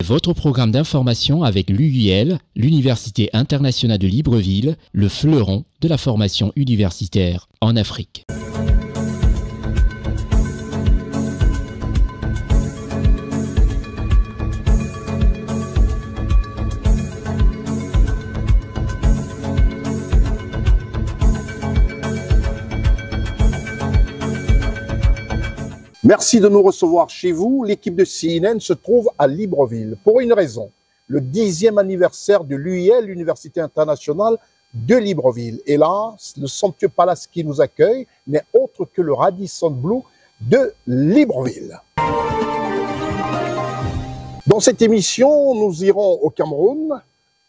Votre programme d'information avec l'UIL, l'Université internationale de Libreville, le fleuron de la formation universitaire en Afrique. Merci de nous recevoir chez vous. L'équipe de CNN se trouve à Libreville pour une raison. Le 10e anniversaire de l'UIL, l'Université internationale de Libreville. Et là, le somptueux palace qui nous accueille n'est autre que le Radisson Blu de Libreville. Dans cette émission, nous irons au Cameroun,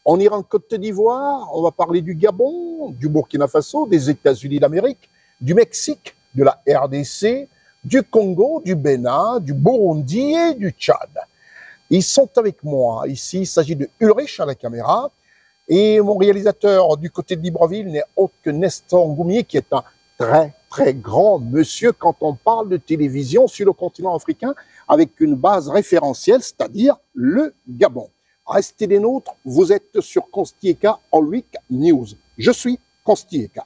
on ira en Côte d'Ivoire, on va parler du Gabon, du Burkina Faso, des États-Unis d'Amérique, du Mexique, de la RDC, du Congo, du Bénin, du Burundi et du Tchad. Ils sont avec moi. Ici, il s'agit de Ulrich à la caméra. Et mon réalisateur du côté de Libreville n'est autre que Nestor Ngoumier, qui est un très grand monsieur quand on parle de télévision sur le continent africain, avec une base référentielle, c'est-à-dire le Gabon. Restez des nôtres, vous êtes sur Constieka All Week News. Je suis Constieka.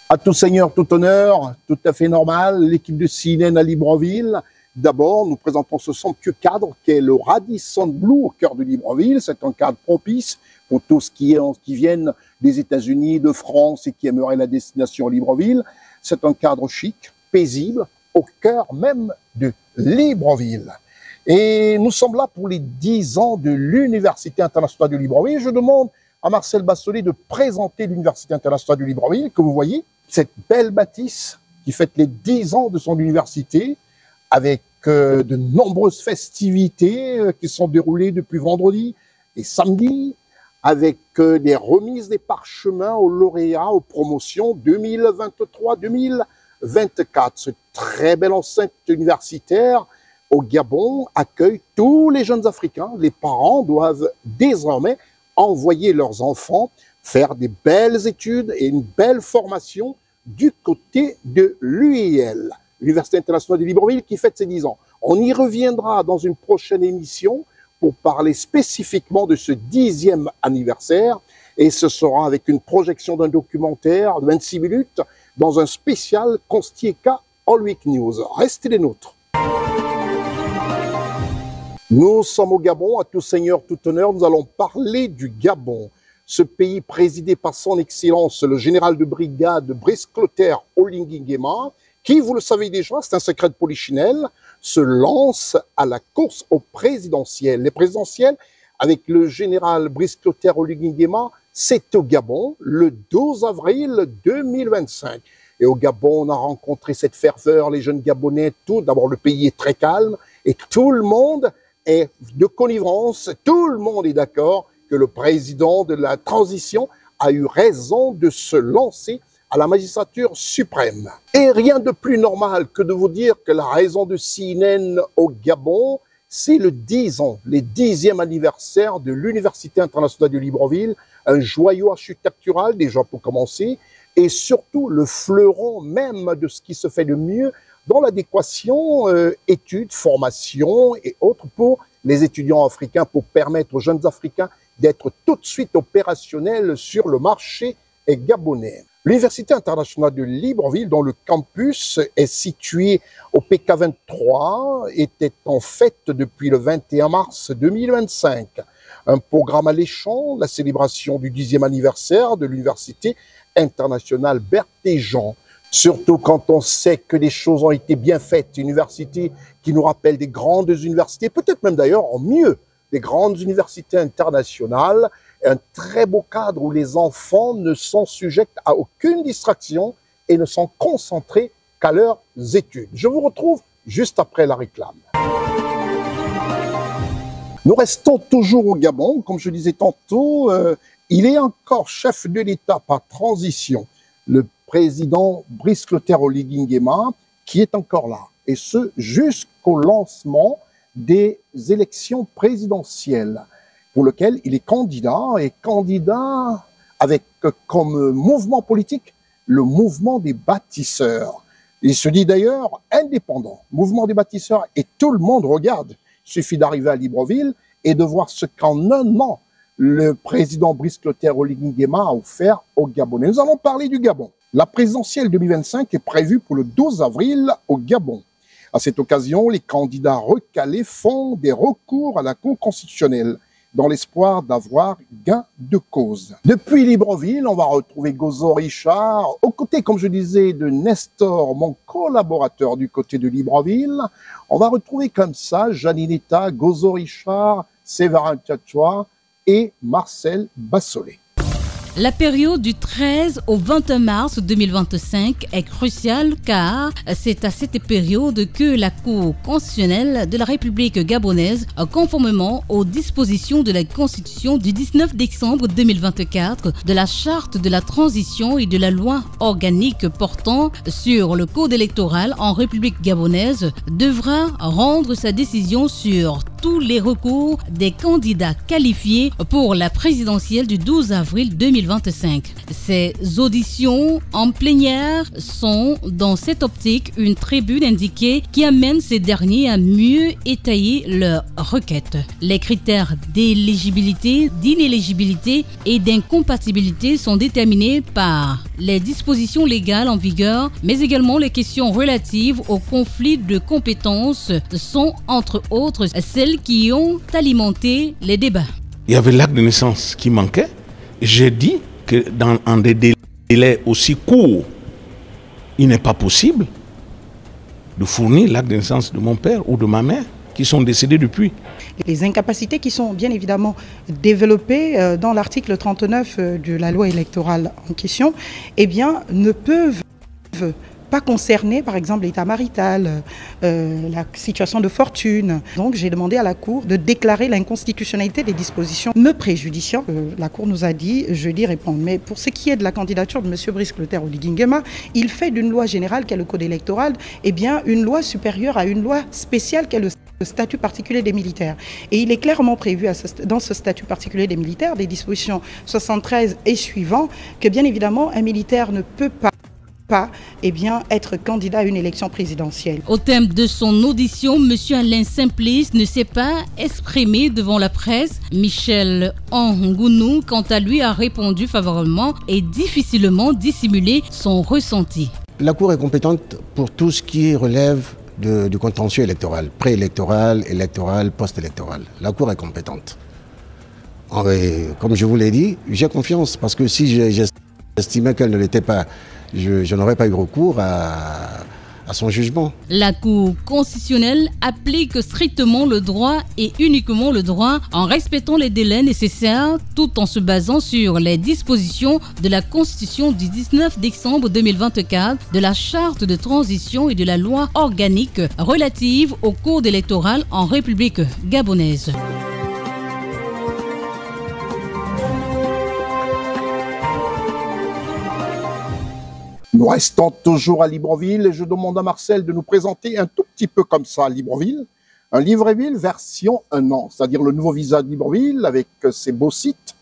À tout seigneur, tout honneur, tout à fait normal, l'équipe de CNN à Libreville. D'abord, nous présentons ce somptueux cadre qui est le Radisson Blu au cœur de Libreville. C'est un cadre propice pour tous qui viennent des États-Unis, de France et qui aimeraient la destination Libreville. C'est un cadre chic, paisible, au cœur même de Libreville. Et nous sommes là pour les 10 ans de l'Université internationale de Libreville. Je demande à Marcel Bassolet de présenter l'Université internationale de Libreville, que vous voyez, cette belle bâtisse qui fête les 10 ans de son université, avec de nombreuses festivités qui sont déroulées depuis vendredi et samedi, avec des remises des parchemins aux lauréats, aux promotions 2023-2024. Ce très belle enceinte universitaire au Gabon accueille tous les jeunes Africains. Les parents doivent désormais envoyer leurs enfants faire des belles études et une belle formation du côté de l'UIL, l'Université internationale de Libreville, qui fête ses 10 ans. On y reviendra dans une prochaine émission pour parler spécifiquement de ce 10e anniversaire, et ce sera avec une projection d'un documentaire de 26 minutes dans un spécial Constieka All Week News. Restez les nôtres. Nous sommes au Gabon, à tout seigneur, tout honneur, nous allons parler du Gabon. Ce pays présidé par son excellence, le général de brigade Brice Clotaire Oligui Nguema, qui, vous le savez déjà, c'est un secret de polichinelle, se lance à la course aux présidentielles. Les présidentielles, avec le général Brice Clotaire Oligui Nguema, c'est au Gabon, le 12 avril 2025. Et au Gabon, on a rencontré cette ferveur, les jeunes Gabonais, tout. D'abord, le pays est très calme et tout le monde est de connivence, tout le monde est d'accord que le président de la transition a eu raison de se lancer à la magistrature suprême. Et rien de plus normal que de vous dire que la raison de CNN au Gabon, c'est le 10 ans, les 10e anniversaire de l'Université internationale de Libreville, un joyau architectural déjà pour commencer, et surtout le fleuron même de ce qui se fait de mieux dans l'adéquation études, formation et autres pour les étudiants africains, pour permettre aux jeunes Africains d'être tout de suite opérationnels sur le marché gabonais. L'Université internationale de Libreville, dont le campus est situé au PK23, était en fête depuis le 21 mars 2025. Un programme alléchant, la célébration du 10e anniversaire de l'Université internationale Berthéjean. Surtout quand on sait que les choses ont été bien faites, une université qui nous rappelle des grandes universités, peut-être même d'ailleurs en mieux, des grandes universités internationales, un très beau cadre où les enfants ne sont sujets à aucune distraction et ne sont concentrés qu'à leurs études. Je vous retrouve juste après la réclame. Nous restons toujours au Gabon, comme je disais tantôt, il est encore chef de l'État par transition, le président Brice Clotaire Oligui Nguema, qui est encore là, et ce jusqu'au lancement des élections présidentielles, pour lequel il est candidat, et candidat avec comme mouvement politique le mouvement des bâtisseurs. Il se dit d'ailleurs indépendant, mouvement des bâtisseurs, et tout le monde regarde. Il suffit d'arriver à Libreville et de voir ce qu'en un an, le président Brice Clotaire Oligui Nguema a offert aux Gabonais. Nous allons parler du Gabon. La présidentielle 2025 est prévue pour le 12 avril au Gabon. À cette occasion, les candidats recalés font des recours à la Cour constitutionnelle dans l'espoir d'avoir gain de cause. Depuis Libreville, on va retrouver Gozo Richard, aux côtés, comme je disais, de Nestor, mon collaborateur du côté de Libreville. On va retrouver comme ça Janineta, Gozo Richard, Séverin Tchatchoua et Marcel Bassolé. La période du 13 au 21 mars 2025 est cruciale car c'est à cette période que la Cour constitutionnelle de la République gabonaise, conformément aux dispositions de la Constitution du 19 décembre 2024, de la Charte de la transition et de la loi organique portant sur le code électoral en République gabonaise, devra rendre sa décision sur tous les recours des candidats qualifiés pour la présidentielle du 12 avril 2025. Ces auditions en plénière sont dans cette optique une tribune indiquée qui amène ces derniers à mieux étayer leurs requêtes. Les critères d'éligibilité, d'inéligibilité et d'incompatibilité sont déterminés par les dispositions légales en vigueur, mais également les questions relatives aux conflits de compétences sont entre autres celles qui ont alimenté les débats. Il y avait l'acte de naissance qui manquait. J'ai dit que dans des délais aussi courts, il n'est pas possible de fournir l'acte de naissance de mon père ou de ma mère qui sont décédés depuis. Les incapacités qui sont bien évidemment développées dans l'article 39 de la loi électorale en question, eh bien, ne peuvent pas concerner par exemple l'état marital, la situation de fortune. Donc j'ai demandé à la Cour de déclarer l'inconstitutionnalité des dispositions me préjudiciant. La Cour nous a dit, jeudi, répondre. Mais pour ce qui est de la candidature de M. Brice Clotaire Oligui Nguema, il fait d'une loi générale qu'est le code électoral, eh bien une loi supérieure à une loi spéciale qu'est le statut particulier des militaires. Et il est clairement prévu dans ce statut particulier des militaires, des dispositions 73 et suivants, que bien évidemment un militaire ne peut pas être candidat à une élection présidentielle. Au terme de son audition, M. Alain Simplice ne s'est pas exprimé devant la presse. Michel Ngounou, quant à lui, a répondu favorablement et difficilement dissimulé son ressenti. La Cour est compétente pour tout ce qui relève du contentieux électoral, préélectoral, électoral, post-électoral. La Cour est compétente. Comme je vous l'ai dit, j'ai confiance parce que si j'estimais qu'elle ne l'était pas, je n'aurais pas eu recours à son jugement. La Cour constitutionnelle applique strictement le droit et uniquement le droit en respectant les délais nécessaires tout en se basant sur les dispositions de la Constitution du 19 décembre 2024, de la Charte de transition et de la loi organique relative au code électoral en République gabonaise. Nous restons toujours à Libreville et je demande à Marcel de nous présenter un tout petit peu comme ça Libreville. Un Libreville version 1 an, c'est-à-dire le nouveau visage de Libreville avec ses beaux sites.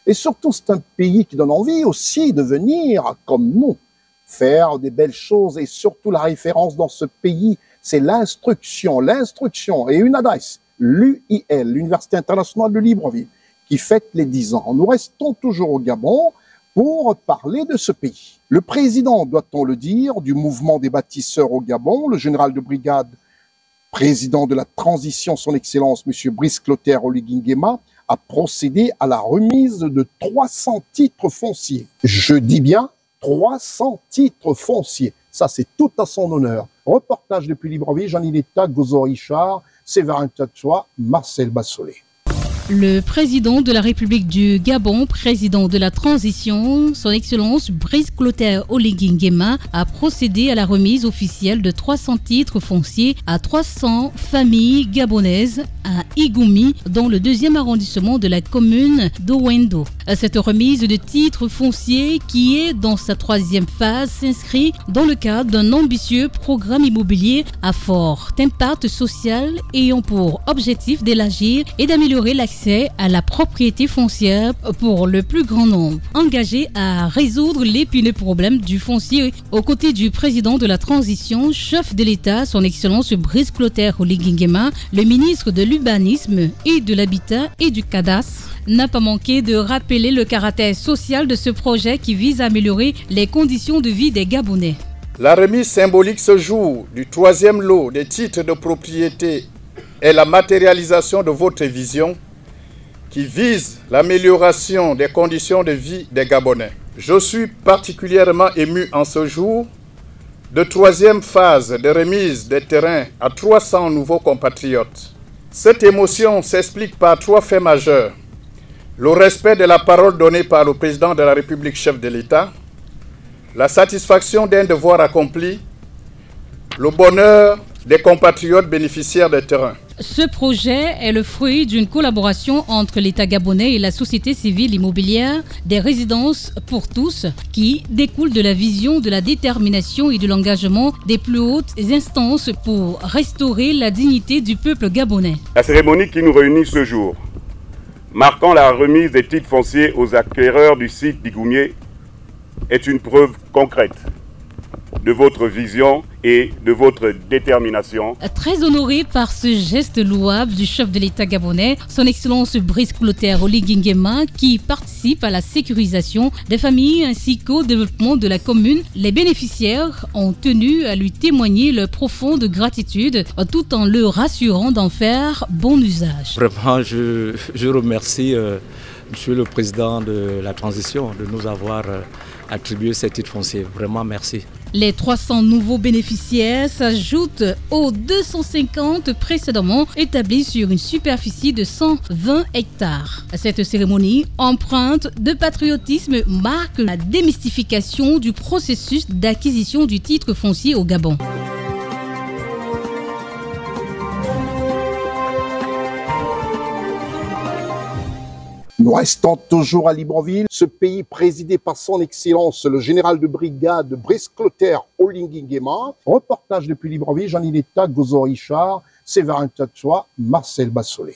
Et surtout, c'est un pays qui donne envie aussi de venir, comme nous, faire des belles choses. Et surtout, la référence dans ce pays, c'est l'instruction. L'instruction et une adresse, l'UIL, l'Université internationale de Libreville, qui fête les 10 ans. Nous restons toujours au Gabon pour parler de ce pays. Le président, doit-on le dire, du mouvement des bâtisseurs au Gabon, le général de brigade, président de la transition, son Excellence, M. Brice Clotaire Oligui Nguema, a procédé à la remise de 300 titres fonciers. Je dis bien 300 titres fonciers. Ça, c'est tout à son honneur. Reportage depuis Libreville, Janineta, Gozo Richard, Séverin Tchatchoua, Marcel Bassolé. Le président de la République du Gabon, président de la transition, son Excellence Brice Clotaire Oligui Nguema, a procédé à la remise officielle de 300 titres fonciers à 300 familles gabonaises à Igoumi, dans le 2e arrondissement de la commune d'Owendo. Cette remise de titres fonciers, qui est dans sa 3e phase, s'inscrit dans le cadre d'un ambitieux programme immobilier à fort impact social ayant pour objectif d'élargir et d'améliorer l'accès l'accès à la propriété foncière pour le plus grand nombre. Engagé à résoudre l'épineux problème du foncier aux côtés du président de la transition, chef de l'État, son Excellence Brice Clotaire Oligui Nguema, le ministre de l'Urbanisme et de l'Habitat et du Cadastre, n'a pas manqué de rappeler le caractère social de ce projet qui vise à améliorer les conditions de vie des Gabonais. La remise symbolique ce jour du 3e lot des titres de propriété est la matérialisation de votre vision qui vise l'amélioration des conditions de vie des Gabonais. Je suis particulièrement ému en ce jour de 3e phase de remise des terrains à 300 nouveaux compatriotes. Cette émotion s'explique par 3 faits majeurs. Le respect de la parole donnée par le président de la République, chef de l'État, la satisfaction d'un devoir accompli, le bonheur des compatriotes bénéficiaires des terrains. Ce projet est le fruit d'une collaboration entre l'État gabonais et la société civile immobilière des résidences pour tous qui découle de la vision, de la détermination et de l'engagement des plus hautes instances pour restaurer la dignité du peuple gabonais. La cérémonie qui nous réunit ce jour, marquant la remise des titres fonciers aux acquéreurs du site d'Igoumié, est une preuve concrète de votre vision et de votre détermination. Très honoré par ce geste louable du chef de l'État gabonais, son Excellence Brice Clotaire Oligui Nguema, qui participe à la sécurisation des familles ainsi qu'au développement de la commune, les bénéficiaires ont tenu à lui témoigner leur profonde gratitude tout en le rassurant d'en faire bon usage. Vraiment, je remercie Monsieur le Président de la Transition de nous avoir attribué ces titres fonciers. Vraiment, merci. Les 300 nouveaux bénéficiaires s'ajoutent aux 250 précédemment établis sur une superficie de 120 hectares. Cette cérémonie, empreinte de patriotisme, marque la démystification du processus d'acquisition du titre foncier au Gabon. Nous restons toujours à Libreville, ce pays présidé par son Excellence, le général de brigade Brice Clotaire Oligui Nguema. Reportage depuis Libreville, Jean-Niletta, Gozo Richard, Séverin Tchatchoua, Marcel Bassolé.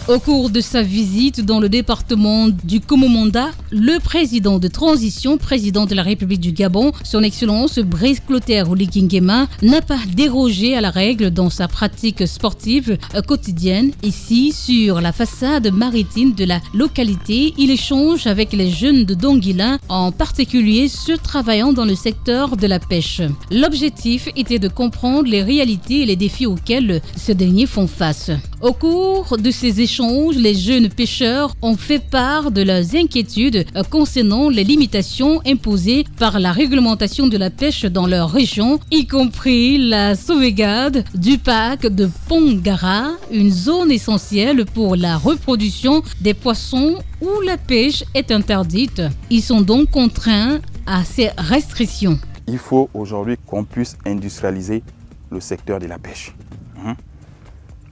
Au cours de sa visite dans le département du Komomanda, le président de transition, président de la République du Gabon, son Excellence Brice Clotaire Oligui Nguema, n'a pas dérogé à la règle dans sa pratique sportive quotidienne. Ici, sur la façade maritime de la localité, il échange avec les jeunes de Donguila, en particulier ceux travaillant dans le secteur de la pêche. L'objectif était de comprendre les réalités et les défis auxquels ces derniers font face. Au cours de ces échanges, les jeunes pêcheurs ont fait part de leurs inquiétudes concernant les limitations imposées par la réglementation de la pêche dans leur région, y compris la sauvegarde du parc de Pongara, une zone essentielle pour la reproduction des poissons où la pêche est interdite. Ils sont donc contraints à ces restrictions. Il faut aujourd'hui qu'on puisse industrialiser le secteur de la pêche.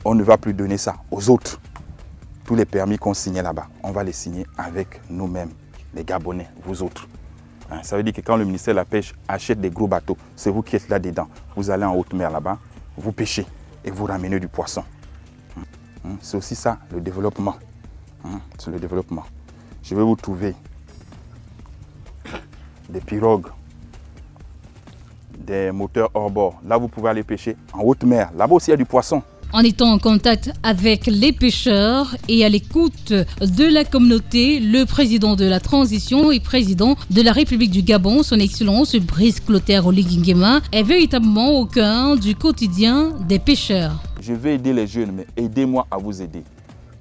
On ne va plus donner ça aux autres. Tous les permis qu'on signait là-bas, on va les signer avec nous-mêmes, les Gabonais, vous autres. Ça veut dire que quand le ministère de la Pêche achète des gros bateaux, c'est vous qui êtes là-dedans. Vous allez en haute mer là-bas, vous pêchez et vous ramenez du poisson. C'est aussi ça, le développement. C'est le développement. Je vais vous trouver des pirogues, des moteurs hors bord. Là, vous pouvez aller pêcher en haute mer. Là-bas aussi, il y a du poisson. En étant en contact avec les pêcheurs et à l'écoute de la communauté, le président de la transition et président de la République du Gabon, son Excellence Brice Clotaire Oligui Nguema, est véritablement au cœur du quotidien des pêcheurs. Je vais aider les jeunes, mais aidez-moi à vous aider.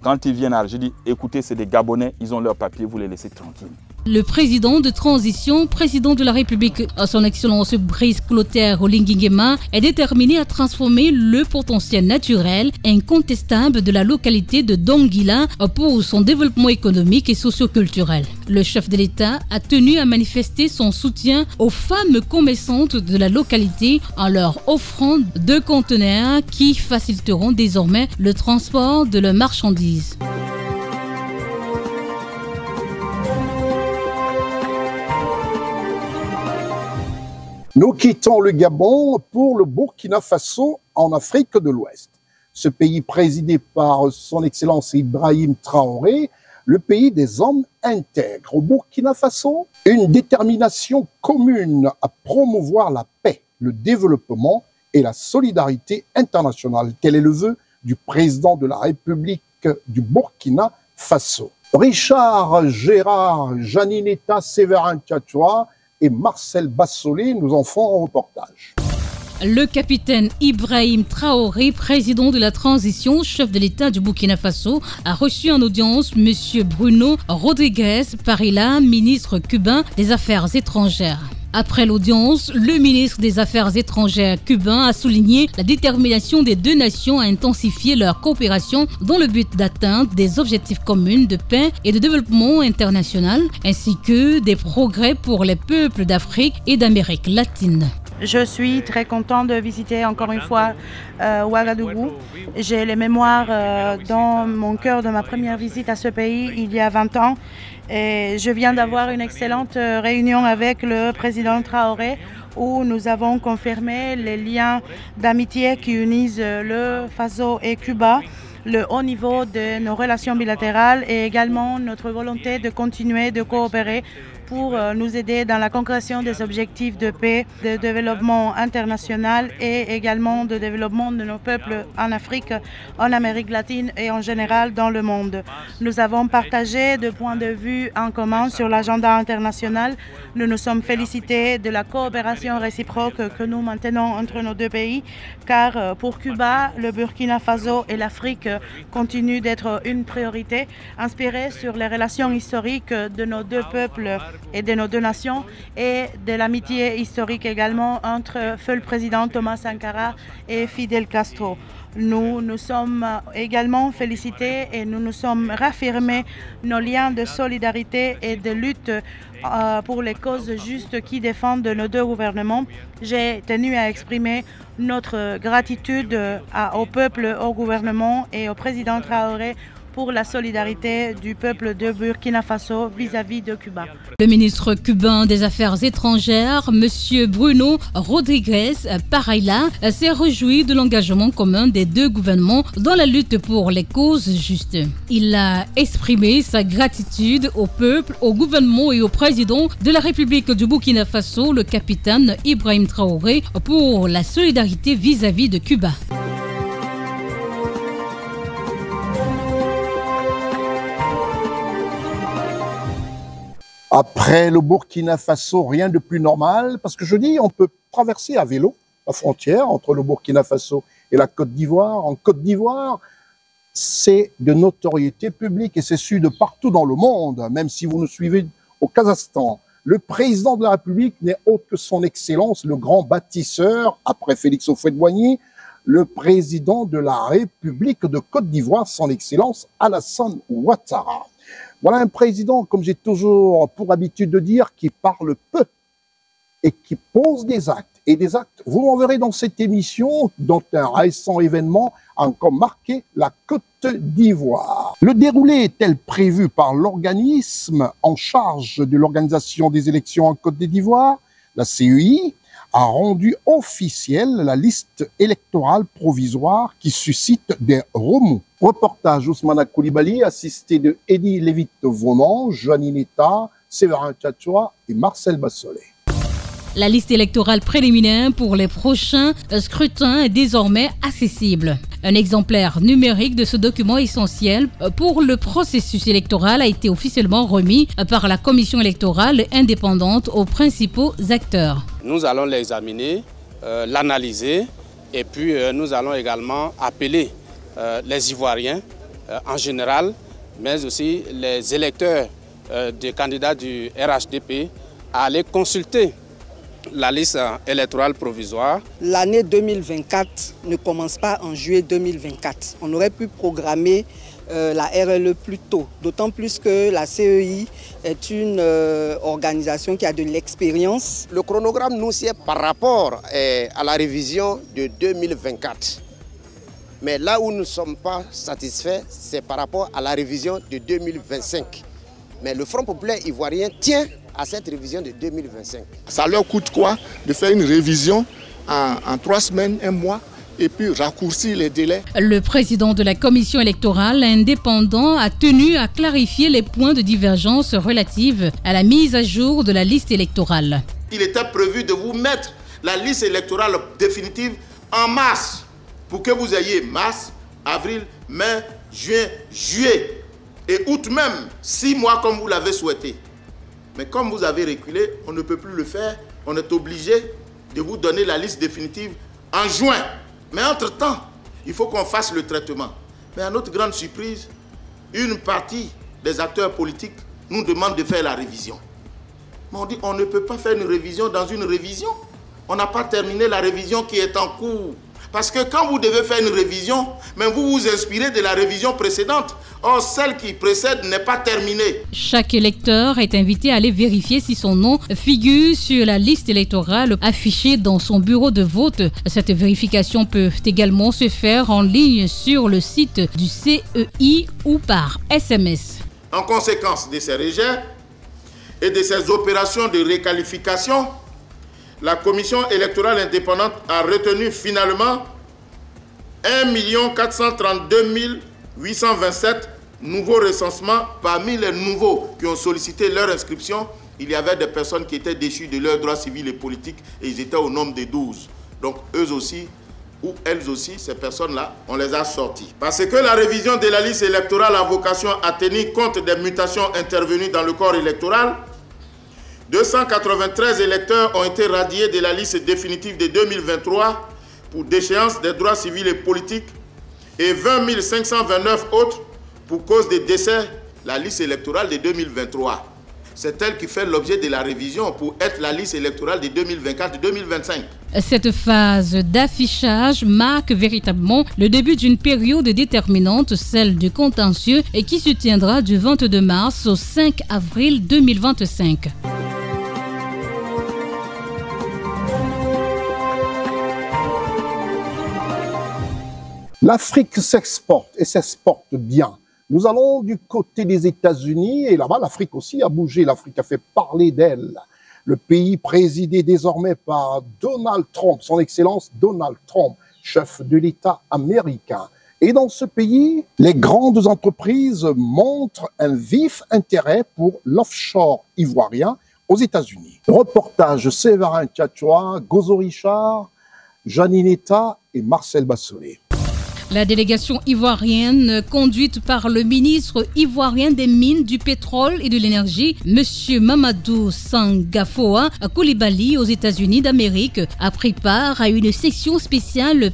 Quand ils viennent à je dis, écoutez, c'est des Gabonais, ils ont leur papier, vous les laissez tranquilles. Le président de transition, président de la République, son Excellence Brice Clotaire Oligui Nguema, est déterminé à transformer le potentiel naturel incontestable de la localité de Donguila pour son développement économique et socio-culturel. Le chef de l'État a tenu à manifester son soutien aux femmes commerçantes de la localité en leur offrant 2 conteneurs qui faciliteront désormais le transport de leurs marchandises. Nous quittons le Gabon pour le Burkina Faso en Afrique de l'Ouest. ce pays présidé par son Excellence Ibrahim Traoré, le pays des hommes intègres. Au Burkina Faso, une détermination commune à promouvoir la paix, le développement et la solidarité internationale. Tel est le vœu du président de la République du Burkina Faso. Richard Gérard, Janineta Séverin Tchatchoua et Marcel Bassolé nous en font un reportage. Le capitaine Ibrahim Traoré, président de la transition, chef de l'État du Burkina Faso, a reçu en audience M. Bruno Rodriguez Parilla, ministre cubain des Affaires étrangères. Après l'audience, le ministre des Affaires étrangères cubain a souligné la détermination des deux nations à intensifier leur coopération dans le but d'atteindre des objectifs communs de paix et de développement international, ainsi que des progrès pour les peuples d'Afrique et d'Amérique latine. Je suis très contente de visiter encore une fois Ouagadougou. J'ai les mémoires dans mon cœur de ma première visite à ce pays il y a 20 ans. Et je viens d'avoir une excellente réunion avec le président Traoré où nous avons confirmé les liens d'amitié qui unissent le Faso et Cuba, le haut niveau de nos relations bilatérales et également notre volonté de continuer de coopérer pour nous aider dans la concrétisation des objectifs de paix, de développement international et également de développement de nos peuples en Afrique, en Amérique latine et en général dans le monde. Nous avons partagé des points de vue en commun sur l'agenda international. Nous nous sommes félicités de la coopération réciproque que nous maintenons entre nos deux pays, car pour Cuba, le Burkina Faso et l'Afrique continuent d'être une priorité, inspirée sur les relations historiques de nos deux peuples et de nos deux nations et de l'amitié historique également entre feu le président Thomas Sankara et Fidel Castro. Nous nous sommes également félicités et nous nous sommes réaffirmés nos liens de solidarité et de lutte pour les causes justes qui défendent nos deux gouvernements. J'ai tenu à exprimer notre gratitude au peuple, au gouvernement et au président Traoré pour la solidarité du peuple de Burkina Faso vis-à-vis de Cuba. Le ministre cubain des Affaires étrangères, M. Bruno Rodriguez Parilla, s'est réjoui de l'engagement commun des deux gouvernements dans la lutte pour les causes justes. Il a exprimé sa gratitude au peuple, au gouvernement et au président de la République du Burkina Faso, le capitaine Ibrahim Traoré, pour la solidarité vis-à-vis de Cuba. Après le Burkina Faso, rien de plus normal, parce que je dis, on peut traverser à vélo la frontière entre le Burkina Faso et la Côte d'Ivoire. En Côte d'Ivoire, c'est de notoriété publique et c'est su de partout dans le monde, même si vous nous suivez au Kazakhstan. Le président de la République n'est autre que son Excellence, le grand bâtisseur, après Félix Houphouët-Boigny, le président de la République de Côte d'Ivoire, son Excellence Alassane Ouattara. Voilà un président, comme j'ai toujours pour habitude de dire, qui parle peu et qui pose des actes. Et des actes, vous en verrez dans cette émission, dont un récent événement a encore marqué la Côte d'Ivoire. Le déroulé est tel prévu par l'organisme en charge de l'organisation des élections en Côte d'Ivoire, la CEI, a rendu officielle la liste électorale provisoire qui suscite des remous. Reportage Ousmane Koulibaly, assisté de Eddie Lévite-Vonan, Janineta, Séverin Tchatchoua et Marcel Bassolé. La liste électorale préliminaire pour les prochains scrutins est désormais accessible. Un exemplaire numérique de ce document essentiel pour le processus électoral a été officiellement remis par la commission électorale indépendante aux principaux acteurs. Nous allons l'examiner, l'analyser et puis nous allons également appeler les Ivoiriens en général, mais aussi les électeurs des candidats du RHDP à aller consulter la liste électorale provisoire. L'année 2024 ne commence pas en juillet 2024. On aurait pu programmer la RLE plus tôt, d'autant plus que la CEI est une organisation qui a de l'expérience. Le chronogramme nous c'est par rapport à la révision de 2024. Mais là où nous ne sommes pas satisfaits, c'est par rapport à la révision de 2025. Mais le Front populaire ivoirien tient à cette révision de 2025. Ça leur coûte quoi de faire une révision en 3 semaines, 1 mois, et puis raccourcir les délais. Le président de la commission électorale indépendant a tenu à clarifier les points de divergence relatifs à la mise à jour de la liste électorale. Il était prévu de vous mettre la liste électorale définitive en mars, pour que vous ayez mars, avril, mai, juin, juillet et août même, 6 mois comme vous l'avez souhaité. Mais comme vous avez reculé, on ne peut plus le faire. On est obligé de vous donner la liste définitive en juin. Mais entre-temps, il faut qu'on fasse le traitement. Mais à notre grande surprise, une partie des acteurs politiques nous demande de faire la révision. Mais on dit on ne peut pas faire une révision dans une révision. On n'a pas terminé la révision qui est en cours. Parce que quand vous devez faire une révision, mais vous vous inspirez de la révision précédente. Or, celle qui précède n'est pas terminée. Chaque électeur est invité à aller vérifier si son nom figure sur la liste électorale affichée dans son bureau de vote. Cette vérification peut également se faire en ligne sur le site du CEI ou par SMS. En conséquence de ces rejets et de ces opérations de réqualification, la commission électorale indépendante a retenu finalement 1 432 827 nouveaux recensements. Parmi les nouveaux qui ont sollicité leur inscription, il y avait des personnes qui étaient déchues de leurs droits civils et politiques et ils étaient au nombre de 12. Donc eux aussi, ou elles aussi, ces personnes-là, on les a sortis. Parce que la révision de la liste électorale a vocation à tenir compte des mutations intervenues dans le corps électoral, 293 électeurs ont été radiés de la liste définitive de 2023 pour déchéance des droits civils et politiques et 20 529 autres pour cause de décès, la liste électorale de 2023. C'est elle qui fait l'objet de la révision pour être la liste électorale de 2024-2025. Cette phase d'affichage marque véritablement le début d'une période déterminante, celle du contentieux, et qui se tiendra du 22 mars au 5 avril 2025. L'Afrique s'exporte et s'exporte bien. Nous allons du côté des États-Unis et là-bas, l'Afrique aussi a bougé. L'Afrique a fait parler d'elle. Le pays présidé désormais par Donald Trump, son Excellence Donald Trump, chef de l'État américain. Et dans ce pays, les grandes entreprises montrent un vif intérêt pour l'offshore ivoirien aux États-Unis. Reportage Séverin Tchatchoua, Gozo Richard, Janine Eta et Marcel Bassolé. La délégation ivoirienne, conduite par le ministre ivoirien des Mines, du Pétrole et de l'Énergie, M. Mamadou Sangafoa Coulibaly aux États-Unis d'Amérique, a pris part à une section spéciale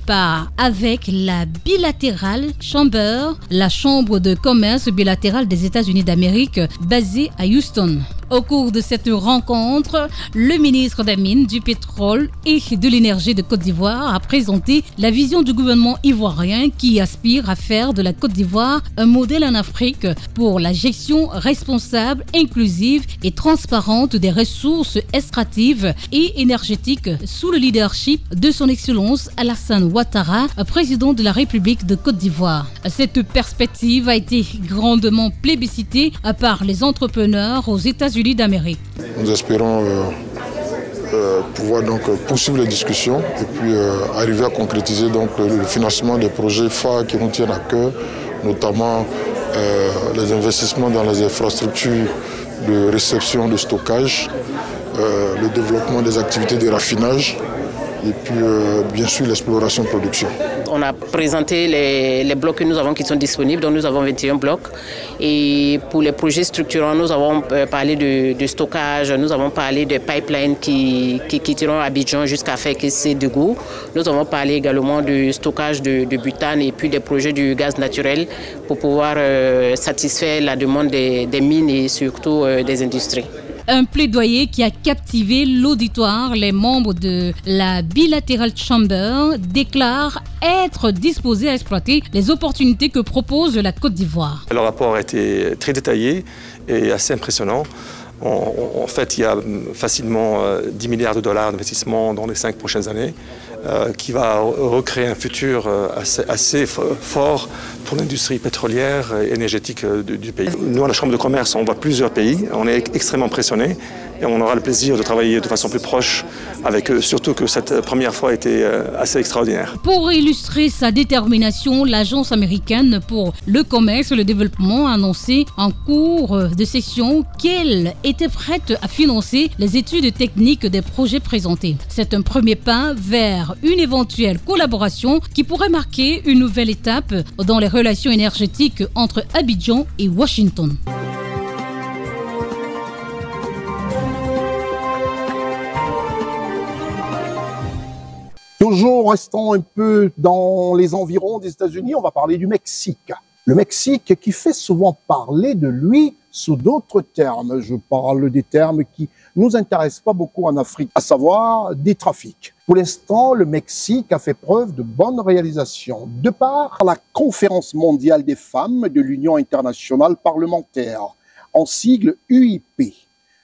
avec la Bilateral Chamber, la chambre de commerce bilatérale des États-Unis d'Amérique, basée à Houston. Au cours de cette rencontre, le ministre des Mines, du Pétrole et de l'Énergie de Côte d'Ivoire a présenté la vision du gouvernement ivoirien qui aspire à faire de la Côte d'Ivoire un modèle en Afrique pour la gestion responsable, inclusive et transparente des ressources extractives et énergétiques sous le leadership de son Excellence Alassane Ouattara, président de la République de Côte d'Ivoire. Cette perspective a été grandement plébiscitée par les entrepreneurs aux États-Unis d'Amérique. Nous espérons pouvoir donc poursuivre les discussions et puis arriver à concrétiser donc le financement des projets phares qui nous tiennent à cœur, notamment les investissements dans les infrastructures de réception, de stockage, le développement des activités de raffinage et puis bien sûr l'exploration-production. On a présenté les blocs que nous avons qui sont disponibles, donc nous avons 21 blocs. Et pour les projets structurants, nous avons parlé de stockage, nous avons parlé de pipelines qui quitteront Abidjan jusqu'à Fekese de Gou. Nous avons parlé également de stockage de butane et puis des projets du gaz naturel pour pouvoir satisfaire la demande des mines et surtout des industries. Un plaidoyer qui a captivé l'auditoire. Les membres de la Bilateral Chamber déclarent être disposés à exploiter les opportunités que propose la Côte d'Ivoire. Le rapport a été très détaillé et assez impressionnant. En fait, il y a facilement 10 milliards de dollars d'investissement dans les 5 prochaines années qui va recréer un futur assez fort pour l'industrie pétrolière et énergétique du pays. Nous, à la Chambre de commerce, on voit plusieurs pays. On est extrêmement impressionnés et on aura le plaisir de travailler de façon plus proche avec eux, surtout que cette première fois a été assez extraordinaire. Pour illustrer sa détermination, l'Agence américaine pour le commerce et le développement a annoncé en cours de session qu'elle était prête à financer les études techniques des projets présentés. C'est un premier pas vers une éventuelle collaboration qui pourrait marquer une nouvelle étape dans les relations énergétiques entre Abidjan et Washington. Toujours restant un peu dans les environs des États-Unis, on va parler du Mexique. Le Mexique qui fait souvent parler de lui sous d'autres termes. Je parle des termes qui nous intéressent pas beaucoup en Afrique, à savoir des trafics. Pour l'instant, le Mexique a fait preuve de bonnes réalisations de par la Conférence mondiale des femmes de l'Union internationale parlementaire, en sigle UIP.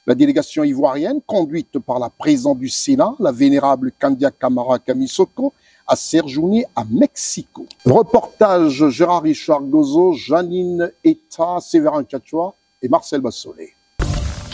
La délégation ivoirienne, conduite par la présidente du Sénat, la vénérable Kandia Camara Kamisoko, a séjourné à Mexico. Reportage Gérard Richard Gozo, Janine Eta, Séverin Tchatchoua et Marcel Bassolé.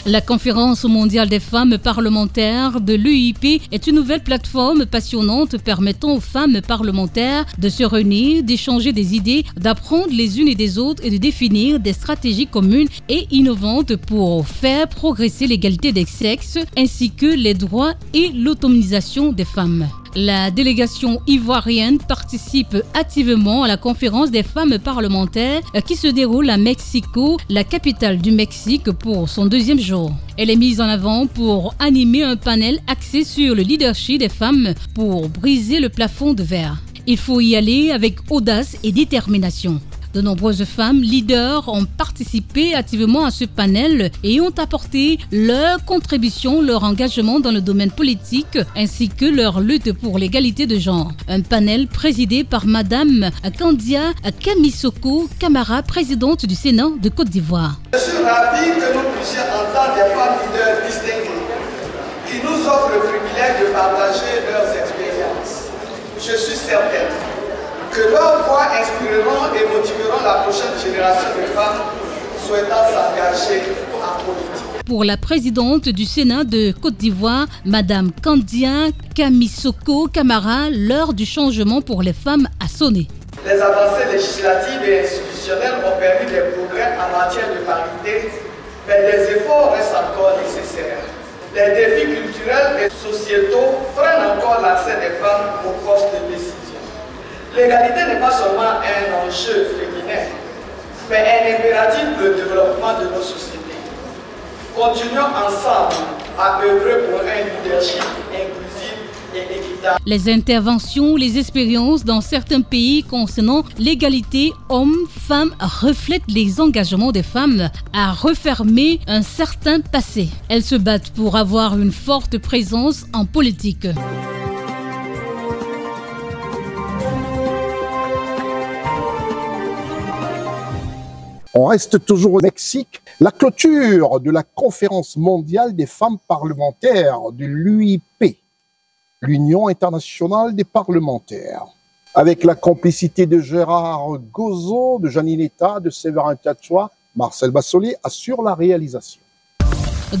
La Conférence mondiale des femmes parlementaires de l'UIP est une nouvelle plateforme passionnante permettant aux femmes parlementaires de se réunir, d'échanger des idées, d'apprendre les unes et des autres et de définir des stratégies communes et innovantes pour faire progresser l'égalité des sexes ainsi que les droits et l'autonomisation des femmes. La délégation ivoirienne participe activement à la conférence des femmes parlementaires qui se déroule à Mexico, la capitale du Mexique, pour son deuxième jour. Elle est mise en avant pour animer un panel axé sur le leadership des femmes pour briser le plafond de verre. Il faut y aller avec audace et détermination. De nombreuses femmes leaders ont participé activement à ce panel et ont apporté leur contribution, leur engagement dans le domaine politique ainsi que leur lutte pour l'égalité de genre. Un panel présidé par Madame Kandia Kamisoko Camara, présidente du Sénat de Côte d'Ivoire. Je suis ravi que nous puissions entendre des femmes leaders distinguées qui nous offrent le privilège de partager leurs expériences. Je suis certaine que leurs voix inspireront et motiveront la prochaine génération de femmes souhaitant s'engager en politique. Pour la présidente du Sénat de Côte d'Ivoire, Madame Kandia Kamisoko Camara, l'heure du changement pour les femmes a sonné. Les avancées législatives et institutionnelles ont permis des progrès en matière de parité, mais des efforts restent encore nécessaires. Les défis culturels et sociétaux freinent encore l'accès des femmes aux postes de décision. L'égalité n'est pas seulement un enjeu féminin, mais un impératif pour le développement de nos sociétés. Continuons ensemble à œuvrer pour un leadership inclusif et équitable. Les interventions, les expériences dans certains pays concernant l'égalité hommes-femmes reflètent les engagements des femmes à refermer un certain passé. Elles se battent pour avoir une forte présence en politique. On reste toujours au Mexique. La clôture de la Conférence mondiale des femmes parlementaires de l'UIP, l'Union internationale des parlementaires, avec la complicité de Gérard Gozo, de Janine Eta, de Séverin Tchatchoua, Marcel Bassolé assure la réalisation.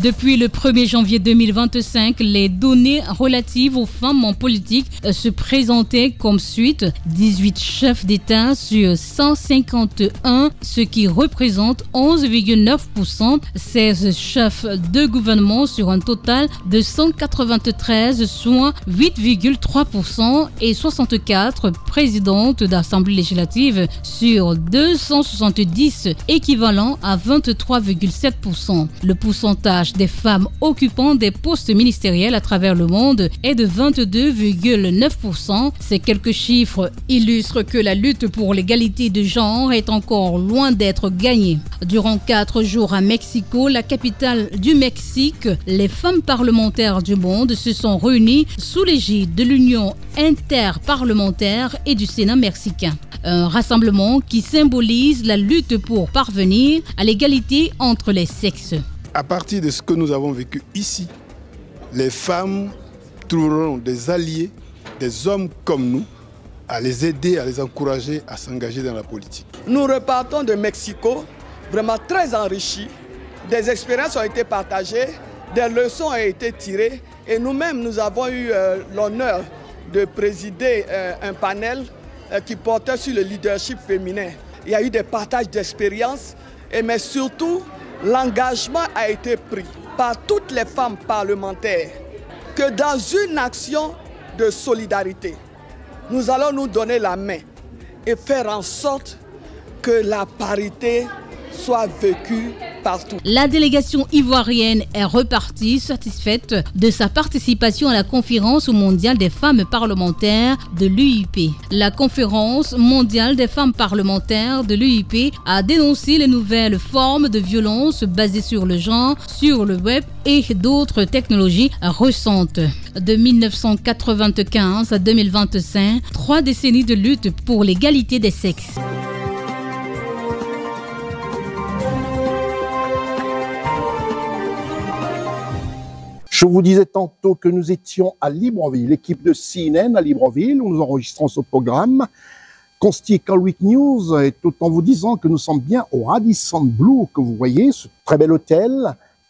Depuis le 1er janvier 2025, les données relatives aux femmes en politique se présentaient comme suite: 18 chefs d'État sur 151, ce qui représente 11,9%. 16 chefs de gouvernement sur un total de 193, soit 8,3%, et 64 présidentes d'Assemblée législative sur 270, équivalent à 23,7%. Le pourcentage des femmes occupant des postes ministériels à travers le monde est de 22,9%. Ces quelques chiffres illustrent que la lutte pour l'égalité de genre est encore loin d'être gagnée. Durant 4 jours à Mexico, la capitale du Mexique, les femmes parlementaires du monde se sont réunies sous l'égide de l'Union interparlementaire et du Sénat mexicain. Un rassemblement qui symbolise la lutte pour parvenir à l'égalité entre les sexes. À partir de ce que nous avons vécu ici, les femmes trouveront des alliés, des hommes comme nous, à les aider, à les encourager à s'engager dans la politique. Nous repartons de Mexico, vraiment très enrichis. Des expériences ont été partagées, des leçons ont été tirées et nous-mêmes, nous avons eu l'honneur de présider un panel qui portait sur le leadership féminin. Il y a eu des partages d'expériences, mais surtout, l'engagement a été pris par toutes les femmes parlementaires que dans une action de solidarité, nous allons nous donner la main et faire en sorte que la parité soit vécue partout. La délégation ivoirienne est repartie satisfaite de sa participation à la conférence mondiale des femmes parlementaires de l'UIP. La conférence mondiale des femmes parlementaires de l'UIP a dénoncé les nouvelles formes de violence basées sur le genre, sur le web et d'autres technologies récentes. De 1995 à 2025, 3 décennies de lutte pour l'égalité des sexes. Je vous disais tantôt que nous étions à Libreville, l'équipe de CNN à Libreville, où nous enregistrons ce programme. Consti Calwick News, et tout en vous disant que nous sommes bien au Radisson Blu, que vous voyez, ce très bel hôtel.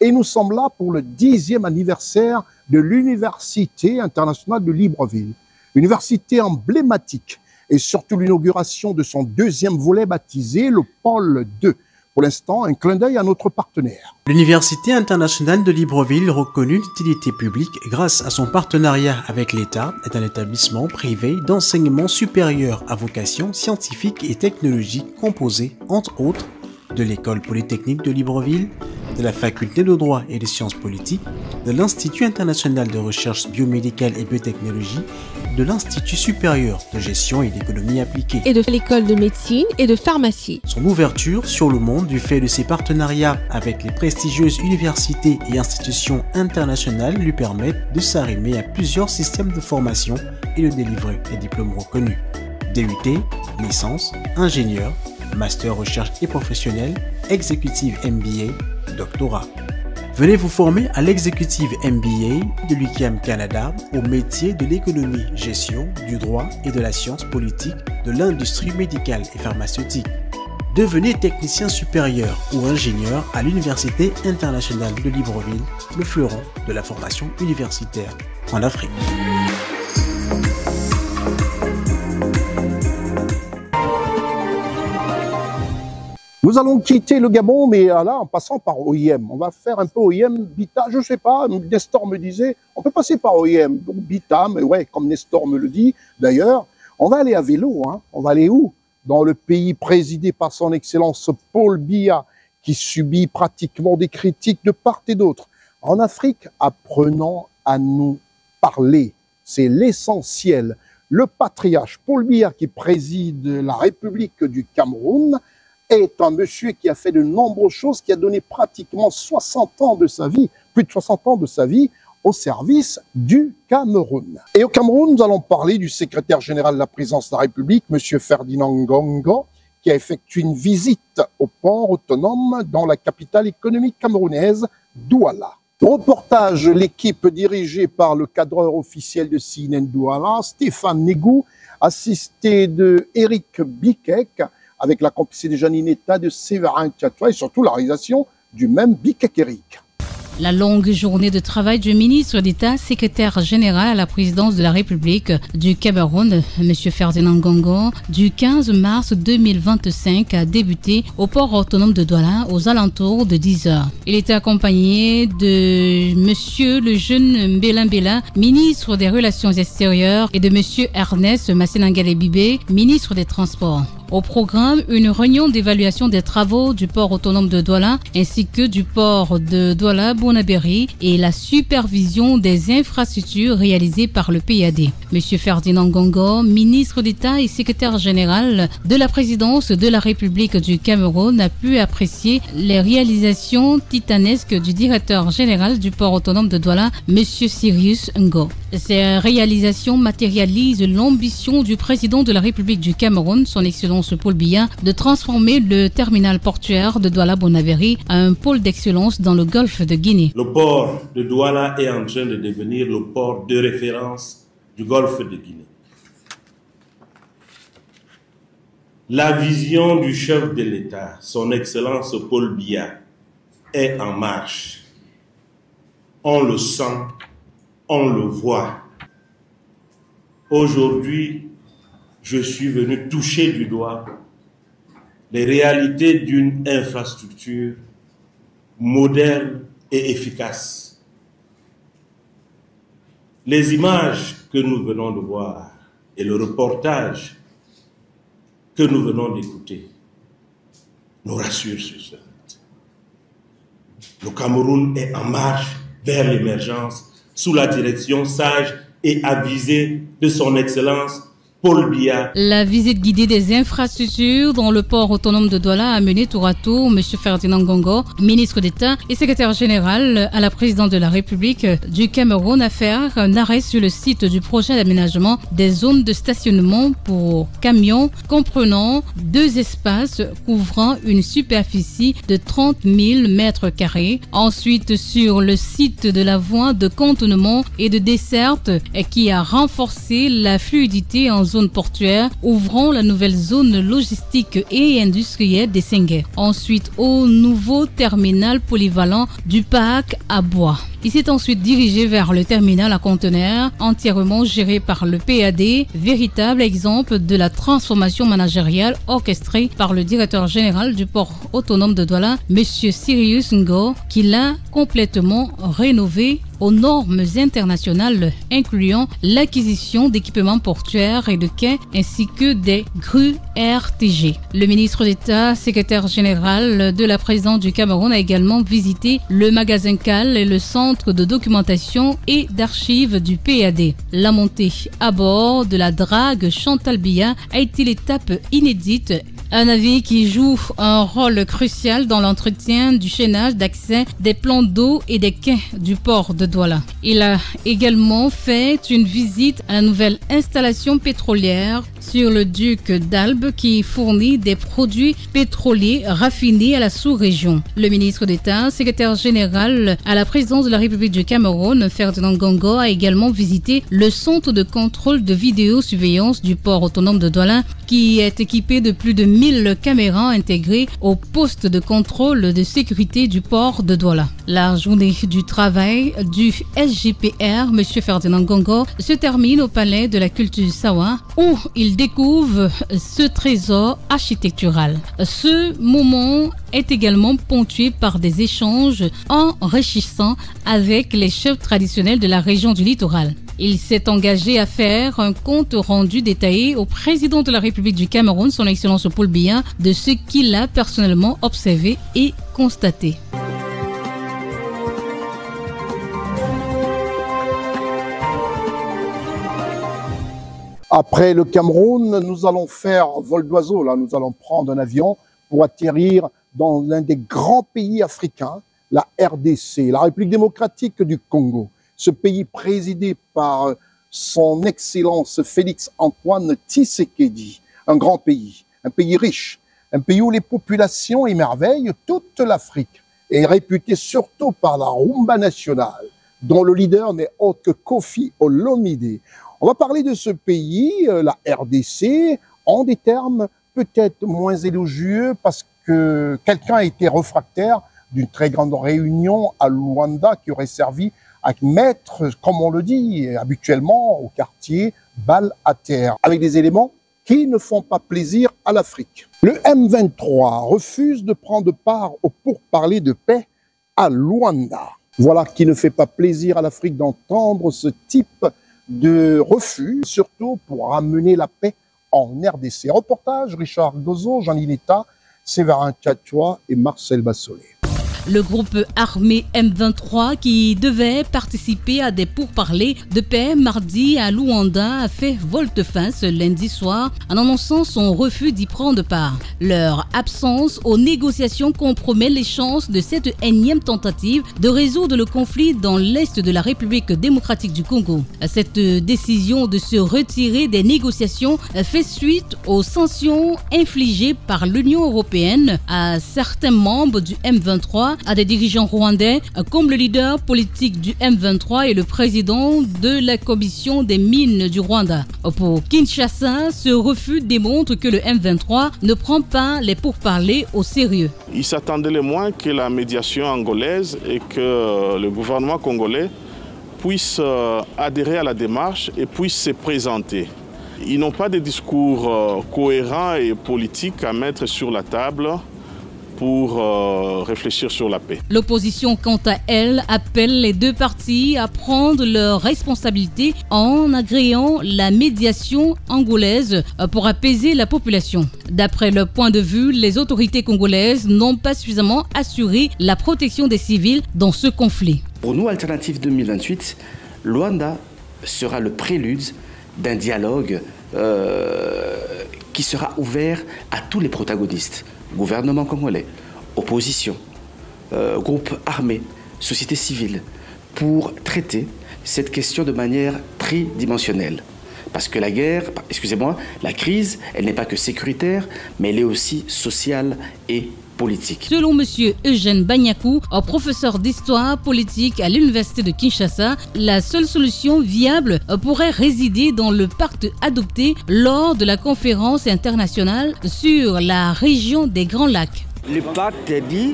Et nous sommes là pour le 10e anniversaire de l'Université internationale de Libreville. Université emblématique, et surtout l'inauguration de son 2e volet baptisé le Pôle 2. Pour l'instant, un clin d'œil à notre partenaire. L'Université internationale de Libreville, reconnue d'utilité publique grâce à son partenariat avec l'État, est un établissement privé d'enseignement supérieur à vocation scientifique et technologique composé, entre autres, de l'École polytechnique de Libreville, de la Faculté de droit et des sciences politiques, de l'Institut international de recherche biomédicale et biotechnologie, de l'Institut supérieur de gestion et d'économie appliquée, et de l'école de médecine et de pharmacie. Son ouverture sur le monde du fait de ses partenariats avec les prestigieuses universités et institutions internationales lui permettent de s'arrimer à plusieurs systèmes de formation et de délivrer des diplômes reconnus. DUT, licence, ingénieur, master recherche et professionnel, exécutive MBA, doctorat. Venez vous former à l'exécutive MBA de l'UQAM Canada au métier de l'économie, gestion, du droit et de la science politique de l'industrie médicale et pharmaceutique. Devenez technicien supérieur ou ingénieur à l'Université internationale de Libreville, le fleuron de la formation universitaire en Afrique. Nous allons quitter le Gabon, mais là, en passant par OIM. On va faire un peu OIM, Bita, je sais pas, Nestor me disait, on peut passer par OIM, donc Bita, mais ouais, comme Nestor me le dit. D'ailleurs, on va aller à vélo, hein. On va aller où? Dans le pays présidé par son Excellence Paul Biya, qui subit pratiquement des critiques de part et d'autre. En Afrique, apprenons à nous parler. C'est l'essentiel. Le patriarche Paul Biya, qui préside la République du Cameroun, est un monsieur qui a fait de nombreuses choses, qui a donné pratiquement 60 ans de sa vie, plus de 60 ans de sa vie, au service du Cameroun. Et au Cameroun, nous allons parler du secrétaire général de la présidence de la République, monsieur Ferdinand Ngongo, qui a effectué une visite au port autonome dans la capitale économique camerounaise, Douala. Reportage, l'équipe dirigée par le cadreur officiel de CNN Douala, Stéphane Négou, assisté de Eric Bikek, avec la complicité de Janineta, de Séverin Tchatchoua et surtout la réalisation du même Bikek Eric. La longue journée de travail du ministre d'État, secrétaire général à la présidence de la République du Cameroun, M. Ferdinand Ngongo, du 15 mars 2025 a débuté au port autonome de Douala aux alentours de 10 heures. Il était accompagné de M. le jeune Mbela Mbela, ministre des Relations extérieures, et de M. Ernest Massenangale Bibé, ministre des Transports. Au programme, une réunion d'évaluation des travaux du port autonome de Douala ainsi que du port de Douala-Bonabéry et la supervision des infrastructures réalisées par le PAD. M. Ferdinand Ngongo, ministre d'État et secrétaire général de la présidence de la République du Cameroun, a pu apprécier les réalisations titanesques du directeur général du port autonome de Douala, M. Sirius Ngo. Ces réalisations matérialisent l'ambition du président de la République du Cameroun, son Excellence Paul Biya, de transformer le terminal portuaire de Douala-Bonabéry à un pôle d'excellence dans le golfe de Guinée. Le port de Douala est en train de devenir le port de référence du golfe de Guinée. La vision du chef de l'État, son Excellence Paul Biya, est en marche. on le sent, on le voit. Aujourd'hui, je suis venu toucher du doigt les réalités d'une infrastructure moderne et efficace. Les images que nous venons de voir et le reportage que nous venons d'écouter nous rassurent sur ce fait. Le Cameroun est en marche vers l'émergence sous la direction sage et avisée de son Excellence Paul Biya. La visite guidée des infrastructures dans le port autonome de Douala a mené tour à tour M. Ferdinand Ngongo, ministre d'État et secrétaire général à la présidente de la République du Cameroun, à faire un arrêt sur le site du projet d'aménagement des zones de stationnement pour camions comprenant 2 espaces couvrant une superficie de 30 000 mètres carrés. Ensuite, sur le site de la voie de contournement et de desserte qui a renforcé la fluidité en zone portuaire, ouvrant la nouvelle zone logistique et industrielle des Senghé. Ensuite, au nouveau terminal polyvalent du parc à Bois. Il s'est ensuite dirigé vers le terminal à conteneurs entièrement géré par le PAD, véritable exemple de la transformation managériale orchestrée par le directeur général du port autonome de Douala, M. Sirius Ngo, qui l'a complètement rénové aux normes internationales, incluant l'acquisition d'équipements portuaires et de quais ainsi que des grues RTG. Le ministre d'État, secrétaire général de la présidence du Cameroun, a également visité le magasin CAL et le centre de documentation et d'archives du PAD. La montée à bord de la drague Chantal Biya a été l'étape inédite. Un navire qui joue un rôle crucial dans l'entretien du chaînage d'accès des plans d'eau et des quais du port de Douala. Il a également fait une visite à la nouvelle installation pétrolière sur le duc d'Albe qui fournit des produits pétroliers raffinés à la sous-région. Le ministre d'État, secrétaire général à la présidence de la République du Cameroun, Ferdinand Ngongo, a également visité le centre de contrôle de vidéosurveillance du port autonome de Douala qui est équipé de plus de 1000 caméras intégrées au poste de contrôle de sécurité du port de Douala. La journée du travail du SGPR, M. Ferdinand Ngongo, se termine au Palais de la Culture Sawa où il découvre ce trésor architectural. Ce moment est également ponctué par des échanges enrichissants avec les chefs traditionnels de la région du littoral. Il s'est engagé à faire un compte rendu détaillé au président de la République du Cameroun, son Excellence Paul Biya, de ce qu'il a personnellement observé et constaté. Après le Cameroun, nous allons faire vol d'oiseau. Là, nous allons prendre un avion pour atterrir dans l'un des grands pays africains, la RDC, la République démocratique du Congo. Ce pays présidé par son Excellence Félix-Antoine Tshisekedi, un grand pays, un pays riche, un pays où les populations émerveillent toute l'Afrique et est réputé surtout par la rumba nationale, dont le leader n'est autre que Kofi Olomide. On va parler de ce pays, la RDC, en des termes peut-être moins élogieux parce que quelqu'un a été réfractaire d'une très grande réunion à Luanda qui aurait servi à mettre, comme on le dit habituellement au quartier, balle à terre, avec des éléments qui ne font pas plaisir à l'Afrique. Le M23 refuse de prendre part au pourparlers de paix à Luanda. Voilà qui ne fait pas plaisir à l'Afrique d'entendre ce type de refus, surtout pour ramener la paix en RDC. Reportage Richard Gozo, Jean Linetta, Séverin Tchatchoua et Marcel Bassolé. Le groupe armé M23 qui devait participer à des pourparlers de paix mardi à Luanda a fait volte-face lundi soir en annonçant son refus d'y prendre part. Leur absence aux négociations compromet les chances de cette énième tentative de résoudre le conflit dans l'est de la République démocratique du Congo. Cette décision de se retirer des négociations fait suite aux sanctions infligées par l'Union européenne à certains membres du M23 M23 à des dirigeants rwandais comme le leader politique du M23 et le président de la commission des mines du Rwanda. Pour Kinshasa, ce refus démontre que le M23 ne prend pas les pourparlers au sérieux. Il s'attendait le moins que la médiation angolaise et que le gouvernement congolais puisse adhérer à la démarche et puisse se présenter. Ils n'ont pas de discours cohérents et politiques à mettre sur la table pour réfléchir sur la paix. L'opposition, quant à elle, appelle les deux parties à prendre leurs responsabilités en agréant la médiation angolaise pour apaiser la population. D'après leur point de vue, les autorités congolaises n'ont pas suffisamment assuré la protection des civils dans ce conflit. Pour nous, Alternative 2028, Luanda sera le prélude d'un dialogue qui sera ouvert à tous les protagonistes. Gouvernement congolais, opposition, groupes armés, société civile, pour traiter cette question de manière tridimensionnelle. Parce que la guerre, excusez-moi, la crise, elle n'est pas que sécuritaire, mais elle est aussi sociale et politique. Selon M. Eugène Banyakou, professeur d'histoire politique à l'université de Kinshasa, la seule solution viable pourrait résider dans le pacte adopté lors de la conférence internationale sur la région des Grands Lacs. Le pacte dit,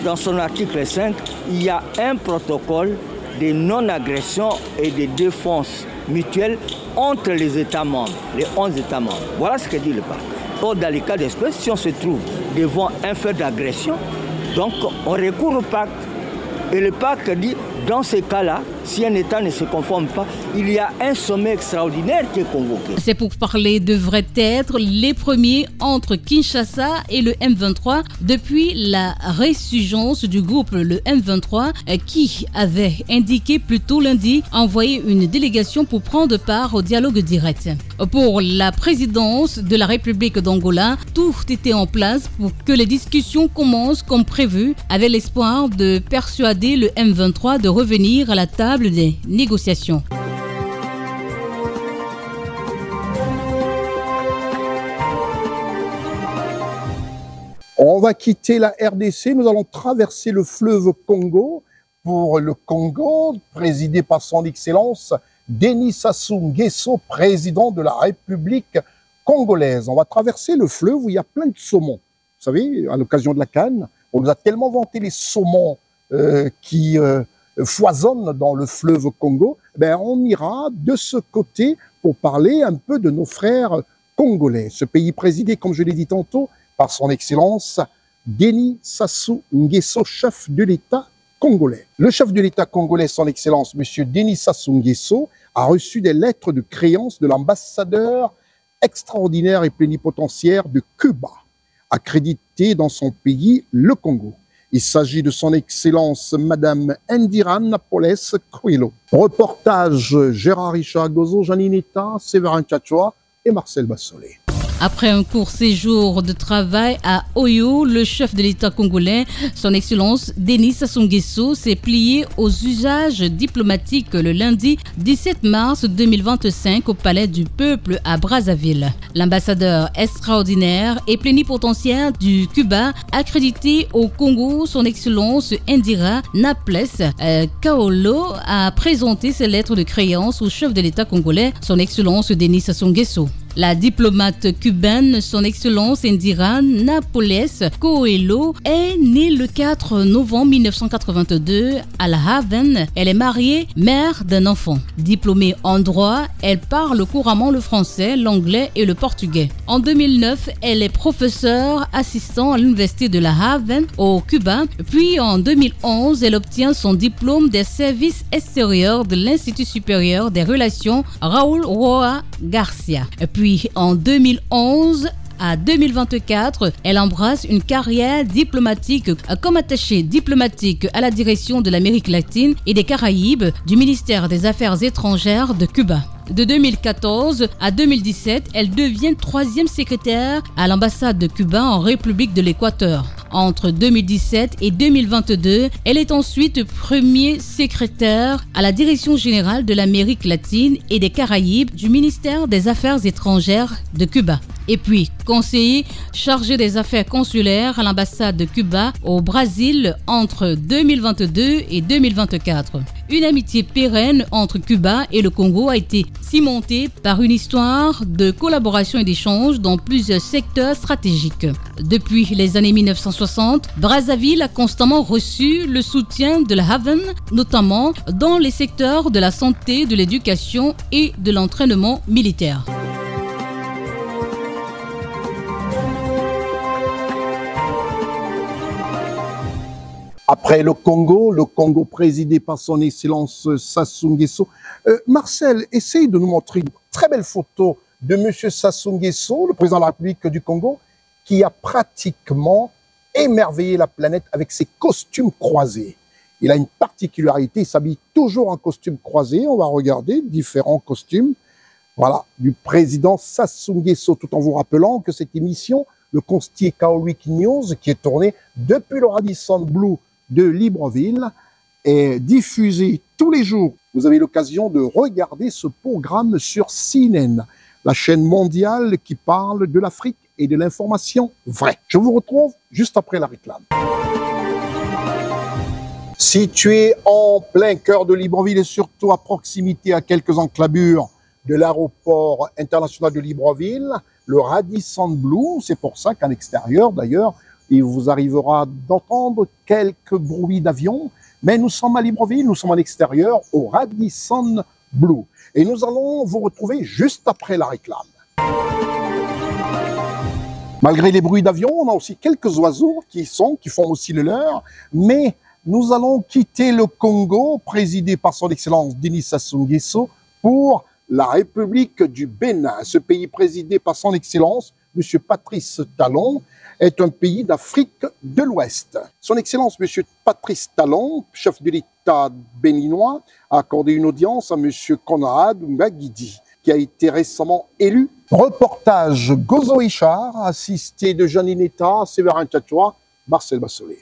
dans son article 5, il y a un protocole de non-agression et de défense mutuelle entre les États membres, les 11 États membres. Voilà ce que dit le pacte. Or, dans les cas d'espèce, si on se trouve devant un fait d'agression, donc on recourt au pacte. Et le pacte dit, dans ces cas-là, si un État ne se conforme pas, il y a un sommet extraordinaire qui est convoqué. Ces pourparlers devraient être les premiers entre Kinshasa et le M23 depuis la résurgence du groupe le M23 qui avait indiqué plus tôt lundi envoyer une délégation pour prendre part au dialogue direct. Pour la présidence de la République d'Angola, tout était en place pour que les discussions commencent comme prévu avec l'espoir de persuader le M23 de revenir à la table des négociations. On va quitter la RDC, nous allons traverser le fleuve Congo pour le Congo, présidé par son Excellence Denis Sassou Nguesso, président de la République congolaise. On va traverser le fleuve où il y a plein de saumons. Vous savez, à l'occasion de la Cannes, on nous a tellement vanté les saumons qui foisonnent dans le fleuve Congo. Ben, on ira de ce côté pour parler un peu de nos frères congolais. Ce pays présidé, comme je l'ai dit tantôt, par son Excellence Denis Sassou Nguesso, chef de l'État congolais. Le chef de l'État congolais, son Excellence Monsieur Denis Sassou Nguesso, a reçu des lettres de créance de l'ambassadeur extraordinaire et plénipotentiaire de Cuba, accrédité dans son pays, le Congo. Il s'agit de son Excellence Madame Indira Napoles Kouilo. Reportage Gérard Richard Gozo, Janine Eta, Séverin Tchatchoua et Marcel Bassolé. Après un court séjour de travail à Oyo, le chef de l'État congolais, son Excellence Denis Sassou Nguesso, s'est plié aux usages diplomatiques le lundi 17 mars 2025 au Palais du Peuple à Brazzaville. L'ambassadeur extraordinaire et plénipotentiaire du Cuba, accrédité au Congo, son Excellence Indira Napoles Kouilo, a présenté ses lettres de créance au chef de l'État congolais, son Excellence Denis Sassou Nguesso. La diplomate cubaine, son Excellence Indira Napoles Kouilo, est née le 4 novembre 1982 à La Havane. Elle est mariée, mère d'un enfant. Diplômée en droit, elle parle couramment le français, l'anglais et le portugais. En 2009, elle est professeure assistant à l'université de La Havane au Cuba. Puis en 2011, elle obtient son diplôme des services extérieurs de l'Institut supérieur des relations Raúl Roa Garcia. Puis en 2011 à 2024, elle embrasse une carrière diplomatique comme attachée diplomatique à la direction de l'Amérique latine et des Caraïbes du ministère des Affaires étrangères de Cuba. De 2014 à 2017, elle devient 3e secrétaire à l'ambassade de Cuba en République de l'Équateur. Entre 2017 et 2022, elle est ensuite premier secrétaire à la Direction générale de l'Amérique latine et des Caraïbes du ministère des Affaires étrangères de Cuba. Et puis, conseiller chargé des affaires consulaires à l'ambassade de Cuba au Brésil entre 2022 et 2024. Une amitié pérenne entre Cuba et le Congo a été cimentée par une histoire de collaboration et d'échange dans plusieurs secteurs stratégiques. Depuis les années 1960, Brazzaville a constamment reçu le soutien de la Havane, notamment dans les secteurs de la santé, de l'éducation et de l'entraînement militaire. Après le Congo présidé par son Excellence Sassou Nguesso. Marcel, essaye de nous montrer une très belle photo de M. Sassou Nguesso, le président de la République du Congo, qui a pratiquement émerveillé la planète avec ses costumes croisés. Il a une particularité, il s'habille toujours en costume croisé. On va regarder différents costumes. Voilà, du président Sassou Nguesso, tout en vous rappelant que cette émission, le Constier Kaolik News, qui est tournée depuis le Radisson Blu de Libreville, est diffusée tous les jours. Vous avez l'occasion de regarder ce programme sur CNN, la chaîne mondiale qui parle de l'Afrique et de l'information vraie. Je vous retrouve juste après la réclame. Situé en plein cœur de Libreville et surtout à proximité à quelques enclavures de l'aéroport international de Libreville, le Radisson Blu, c'est pour ça qu'en extérieur d'ailleurs, il vous arrivera d'entendre quelques bruits d'avion, mais nous sommes à Libreville, nous sommes à l'extérieur au Radisson Blu. Et nous allons vous retrouver juste après la réclame. Malgré les bruits d'avion, on a aussi quelques oiseaux qui font aussi le leur, mais nous allons quitter le Congo, présidé par son Excellence Denis Sassou Nguesso, pour la République du Bénin. Ce pays présidé par son Excellence, M. Patrice Talon, est un pays d'Afrique de l'Ouest. Son Excellence, M. Patrice Talon, chef de l'État béninois, a accordé une audience à M. Conrad Mbagidi, qui a été récemment élu. Reportage Gozo Ishar, assisté de Janine Eta, Séverin Tchatoua, Marcel Bassolé.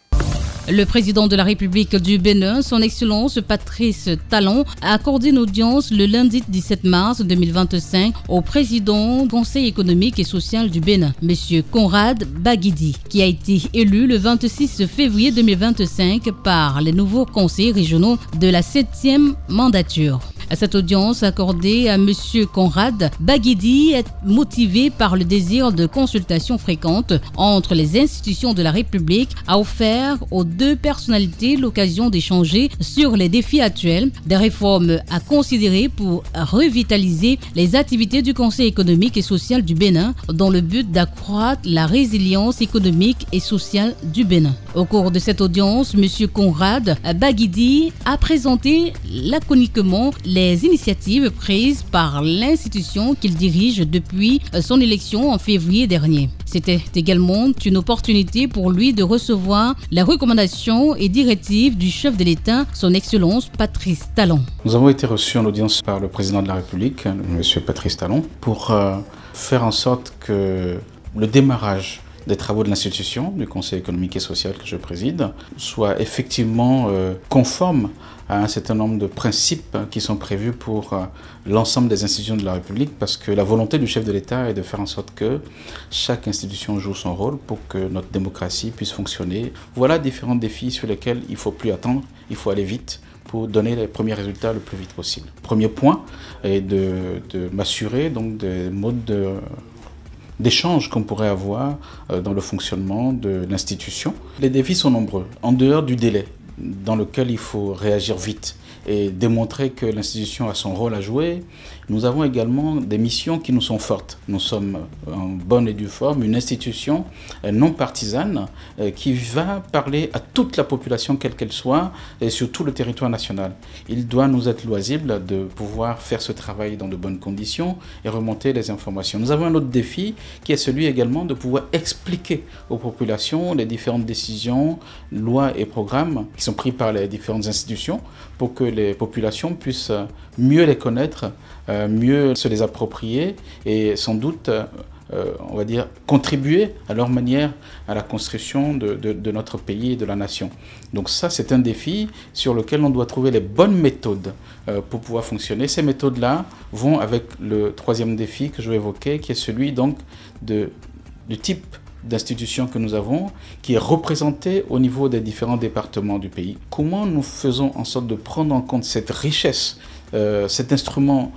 Le président de la République du Bénin, son Excellence Patrice Talon, a accordé une audience le lundi 17 mars 2025 au président du Conseil économique et social du Bénin, M. Conrad Baguidi, qui a été élu le 26 février 2025 par les nouveaux conseillers régionaux de la 7e mandature. Cette audience accordée à M. Conrad Baguidi est motivée par le désir de consultation fréquente entre les institutions de la République, a offert aux deux personnalités l'occasion d'échanger sur les défis actuels, des réformes à considérer pour revitaliser les activités du Conseil économique et social du Bénin dans le but d'accroître la résilience économique et sociale du Bénin. Au cours de cette audience, M. Conrad Baguidi a présenté laconiquement les initiatives prises par l'institution qu'il dirige depuis son élection en février dernier. C'était également une opportunité pour lui de recevoir les recommandations et directives du chef de l'État, son Excellence Patrice Talon. Nous avons été reçus en audience par le président de la République, M. Patrice Talon, pour faire en sorte que le démarrage des travaux de l'institution, du Conseil économique et social que je préside, soit effectivement conforme à un certain nombre de principes qui sont prévus pour l'ensemble des institutions de la République, parce que la volonté du chef de l'État est de faire en sorte que chaque institution joue son rôle pour que notre démocratie puisse fonctionner. Voilà différents défis sur lesquels il ne faut plus attendre, il faut aller vite pour donner les premiers résultats le plus vite possible. Premier point est de m'assurer donc des modes d'échange qu'on pourrait avoir dans le fonctionnement de l'institution. Les défis sont nombreux, en dehors du délai dans lequel il faut réagir vite et démontrer que l'institution a son rôle à jouer. Nous avons également des missions qui nous sont fortes. Nous sommes en bonne et due forme une institution non partisane qui va parler à toute la population, quelle qu'elle soit, et sur tout le territoire national. Il doit nous être loisible de pouvoir faire ce travail dans de bonnes conditions et remonter les informations. Nous avons un autre défi qui est celui également de pouvoir expliquer aux populations les différentes décisions, lois et programmes qui sont pris par les différentes institutions pour que les populations puissent mieux les connaître, mieux se les approprier et sans doute on va dire, contribuer à leur manière à la construction de notre pays et de la nation. Donc ça, c'est un défi sur lequel on doit trouver les bonnes méthodes pour pouvoir fonctionner. Ces méthodes-là vont avec le troisième défi que je vais évoquer, qui est celui donc du type d'institution que nous avons, qui est représentée au niveau des différents départements du pays. Comment nous faisons en sorte de prendre en compte cette richesse, cet instrument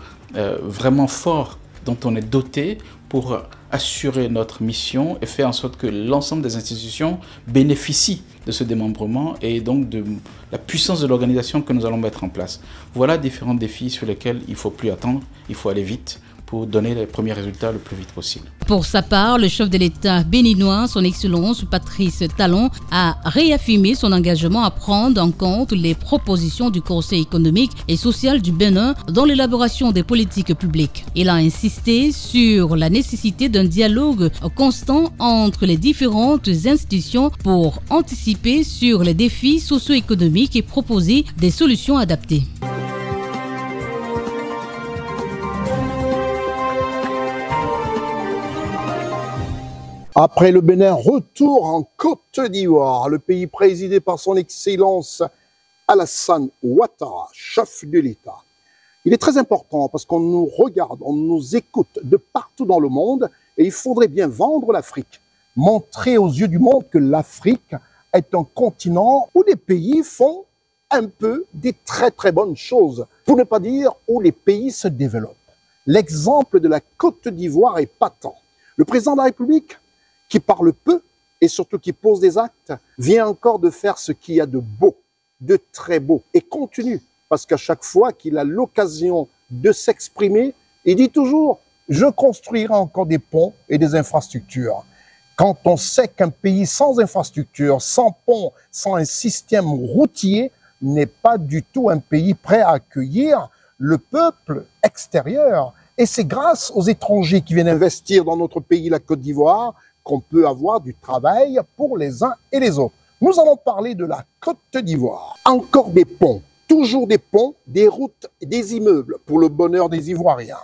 vraiment fort dont on est doté pour assurer notre mission et faire en sorte que l'ensemble des institutions bénéficient de ce démembrement et donc de la puissance de l'organisation que nous allons mettre en place. Voilà différents défis sur lesquels il ne faut plus attendre, il faut aller vite pour donner les premiers résultats le plus vite possible. Pour sa part, le chef de l'État béninois, son Excellence Patrice Talon, a réaffirmé son engagement à prendre en compte les propositions du Conseil économique et social du Bénin dans l'élaboration des politiques publiques. Il a insisté sur la nécessité d'un dialogue constant entre les différentes institutions pour anticiper sur les défis socio-économiques et proposer des solutions adaptées. Après le Bénin, retour en Côte d'Ivoire, le pays présidé par son Excellence Alassane Ouattara, chef de l'État. Il est très important parce qu'on nous regarde, on nous écoute de partout dans le monde et il faudrait bien vendre l'Afrique, montrer aux yeux du monde que l'Afrique est un continent où les pays font un peu des très très bonnes choses, pour ne pas dire où les pays se développent. L'exemple de la Côte d'Ivoire est patent. Le président de la République, qui parle peu et surtout qui pose des actes, vient encore de faire ce qu'il y a de beau, de très beau, et continue, parce qu'à chaque fois qu'il a l'occasion de s'exprimer, il dit toujours « je construirai encore des ponts et des infrastructures ». Quand on sait qu'un pays sans infrastructure, sans pont, sans un système routier, n'est pas du tout un pays prêt à accueillir le peuple extérieur. Et c'est grâce aux étrangers qui viennent investir dans notre pays, la Côte d'Ivoire, qu'on peut avoir du travail pour les uns et les autres. Nous allons parler de la Côte d'Ivoire. Encore des ponts, toujours des ponts, des routes et des immeubles pour le bonheur des Ivoiriens.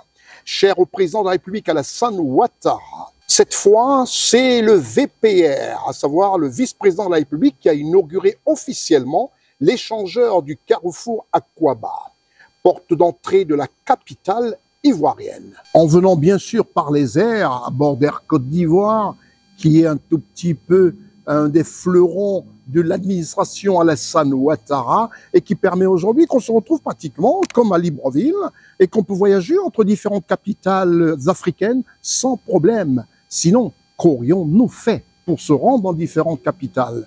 Cher au président de la République Alassane Ouattara, cette fois, c'est le VPR, à savoir le vice-président de la République, qui a inauguré officiellement l'échangeur du carrefour Akwaba, porte d'entrée de la capitale ivoirienne. En venant bien sûr par les airs à bord d'Air Côte d'Ivoire, qui est un tout petit peu un des fleurons de l'administration Alassane Ouattara et qui permet aujourd'hui qu'on se retrouve pratiquement comme à Libreville et qu'on peut voyager entre différentes capitales africaines sans problème. Sinon, qu'aurions-nous fait pour se rendre dans différentes capitales?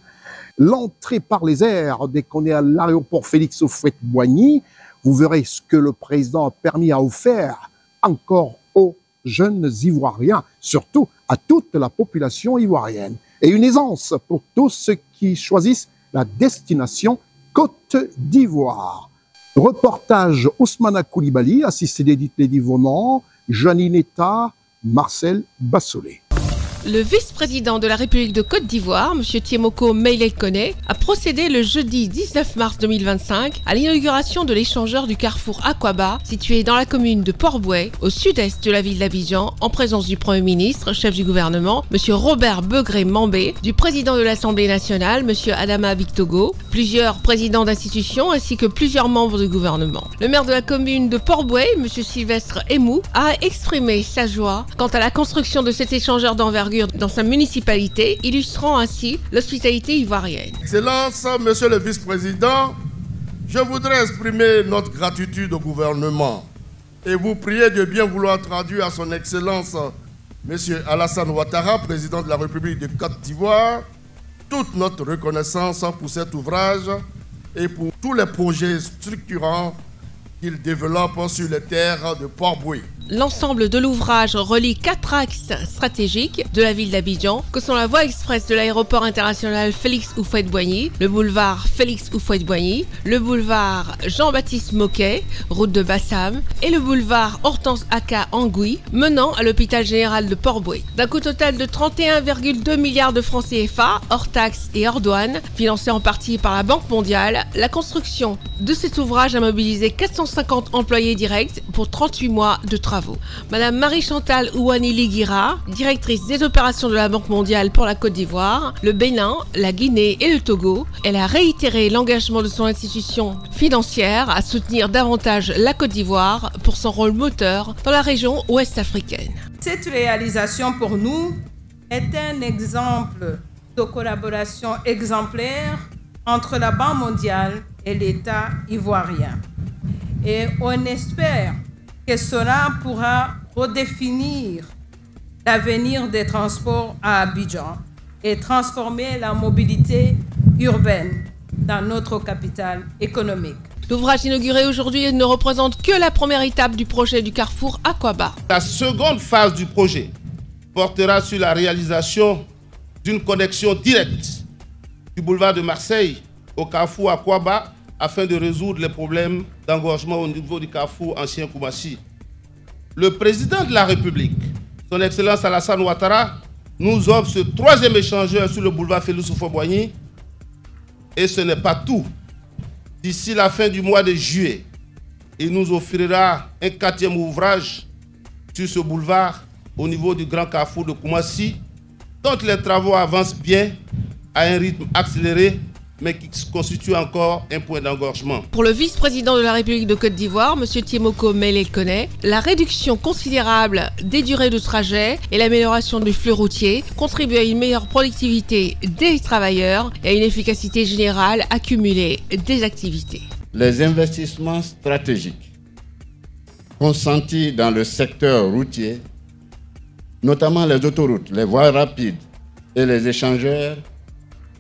L'entrée par les airs, dès qu'on est à l'aéroport Félix Houphouët-Boigny, vous verrez ce que le président a permis à offert encore aux jeunes Ivoiriens, surtout à toute la population ivoirienne. Et une aisance pour tous ceux qui choisissent la destination Côte d'Ivoire. Reportage Ousmana Koulibaly, assisté d'Edith Lédy-Vonant, Janine Eta, Marcel Bassolé. Le vice-président de la République de Côte d'Ivoire, M. Tiemoko Meïle Koné, a procédé le jeudi 19 mars 2025 à l'inauguration de l'échangeur du carrefour Akwaba, situé dans la commune de Port-Bouët, au sud-est de la ville d'Abidjan, en présence du Premier ministre, chef du gouvernement, M. Robert Begré-Mambé, du président de l'Assemblée nationale, M. Adama Bictogo, plusieurs présidents d'institutions ainsi que plusieurs membres du gouvernement. Le maire de la commune de Port-Bouët, M. Sylvestre Emou, a exprimé sa joie quant à la construction de cet échangeur d'envergure dans sa municipalité, illustrant ainsi l'hospitalité ivoirienne. Excellence, Monsieur le Vice-président, je voudrais exprimer notre gratitude au gouvernement et vous prier de bien vouloir traduire à son Excellence Monsieur Alassane Ouattara, président de la République de Côte d'Ivoire, toute notre reconnaissance pour cet ouvrage et pour tous les projets structurants qu'il développe sur les terres de Port-Bouët. L'ensemble de l'ouvrage relie 4 axes stratégiques de la ville d'Abidjan, que sont la voie express de l'aéroport international Félix Houphouët-Boigny, le boulevard Félix Houphouët-Boigny, le boulevard Jean-Baptiste Moquet, route de Bassam, et le boulevard Hortense Aka Angui, menant à l'hôpital général de Port-Bouët. D'un coût total de 31,2 milliards de francs CFA, hors taxes et hors douane, financé en partie par la Banque mondiale, la construction de cet ouvrage a mobilisé 450 employés directs pour 38 mois de travail. travaux. Madame Marie-Chantal Ouani-Liguira, directrice des opérations de la Banque mondiale pour la Côte d'Ivoire, le Bénin, la Guinée et le Togo, elle a réitéré l'engagement de son institution financière à soutenir davantage la Côte d'Ivoire pour son rôle moteur dans la région ouest africaine. Cette réalisation pour nous est un exemple de collaboration exemplaire entre la Banque mondiale et l'État ivoirien. Et on espère que cela pourra redéfinir l'avenir des transports à Abidjan et transformer la mobilité urbaine dans notre capitale économique. L'ouvrage inauguré aujourd'hui ne représente que la première étape du projet du carrefour Akwaba. La seconde phase du projet portera sur la réalisation d'une connexion directe du boulevard de Marseille au carrefour Akwaba afin de résoudre les problèmes d'engorgement au niveau du carrefour ancien Koumassi. Le président de la République, son Excellence Alassane Ouattara, nous offre ce troisième échangeur sur le boulevard Félix Houphouët-Boigny. Et ce n'est pas tout. D'ici la fin du mois de juillet, il nous offrira un 4e ouvrage sur ce boulevard au niveau du grand carrefour de Koumassi, dont les travaux avancent bien à un rythme accéléré, mais qui constitue encore un point d'engorgement. Pour le vice-président de la République de Côte d'Ivoire, M. Tiemoko Meïlel-Koné, la réduction considérable des durées de trajet et l'amélioration du flux routier contribuent à une meilleure productivité des travailleurs et à une efficacité générale accumulée des activités. Les investissements stratégiques consentis dans le secteur routier, notamment les autoroutes, les voies rapides et les échangeurs,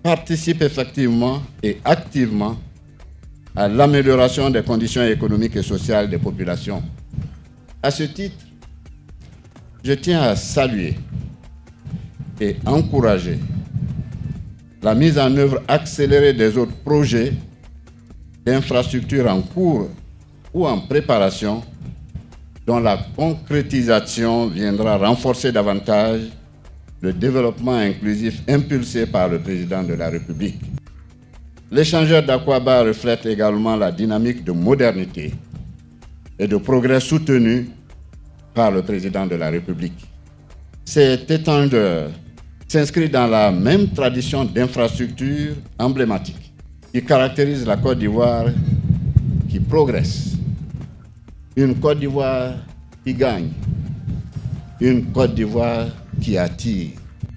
participent effectivement et activement à l'amélioration des conditions économiques et sociales des populations. À ce titre, je tiens à saluer et encourager la mise en œuvre accélérée des autres projets d'infrastructures en cours ou en préparation, dont la concrétisation viendra renforcer davantage le développement inclusif impulsé par le président de la République. L'échangeur d'Akwaba reflète également la dynamique de modernité et de progrès soutenu par le président de la République. Cet étendeur s'inscrit dans la même tradition d'infrastructure emblématique qui caractérise la Côte d'Ivoire qui progresse. Une Côte d'Ivoire qui gagne. Une Côte d'Ivoire qui attire.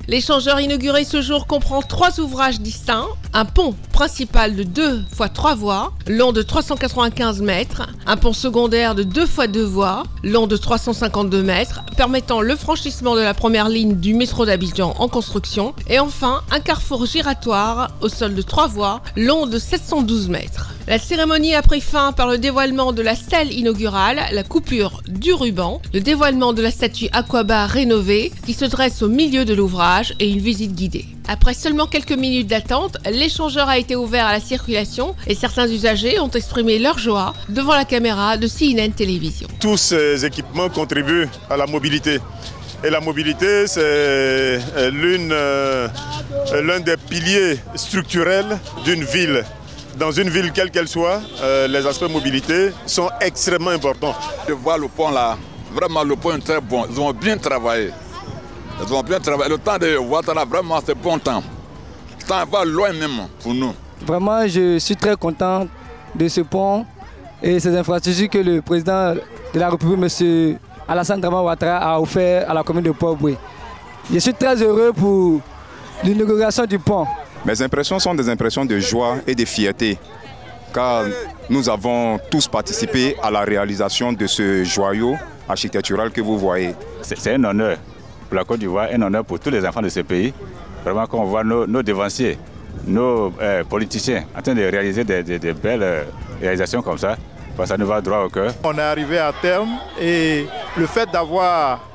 L'échangeur inauguré ce jour comprend 3 ouvrages distincts, un pont principal de 2 x 3 voies, long de 395 mètres, un pont secondaire de 2 x 2 voies, long de 352 mètres, permettant le franchissement de la première ligne du métro d'Abidjan en construction, et enfin un carrefour giratoire au sol de 3 voies, long de 712 mètres. La cérémonie a pris fin par le dévoilement de la stèle inaugurale, la coupure du ruban, le dévoilement de la statue Akwaba rénovée qui se dresse au milieu de l'ouvrage et une visite guidée. Après seulement quelques minutes d'attente, l'échangeur a été ouvert à la circulation et certains usagers ont exprimé leur joie devant la caméra de CNN Télévision. Tous ces équipements contribuent à la mobilité. Et la mobilité, c'est l'un des piliers structurels d'une ville. Dans une ville quelle qu'elle soit, les aspects mobilité sont extrêmement importants. Je vois le pont là, vraiment le pont est très bon. Ils ont bien travaillé. Ils ont bien travaillé. Le temps de Ouattara, vraiment c'est bon temps. Le temps va loin même pour nous. Vraiment, je suis très content de ce pont et ces infrastructures que le président de la République, M. Alassane Ouattara, a offert à la commune de Port-Boué. Je suis très heureux pour l'inauguration du pont. Mes impressions sont des impressions de joie et de fierté, car nous avons tous participé à la réalisation de ce joyau architectural que vous voyez. C'est un honneur pour la Côte d'Ivoire, un honneur pour tous les enfants de ce pays. Vraiment, quand on voit nos devanciers, nos politiciens en train de réaliser des belles réalisations comme ça, ça nous va droit au cœur. On est arrivé à terme et le fait d'avoir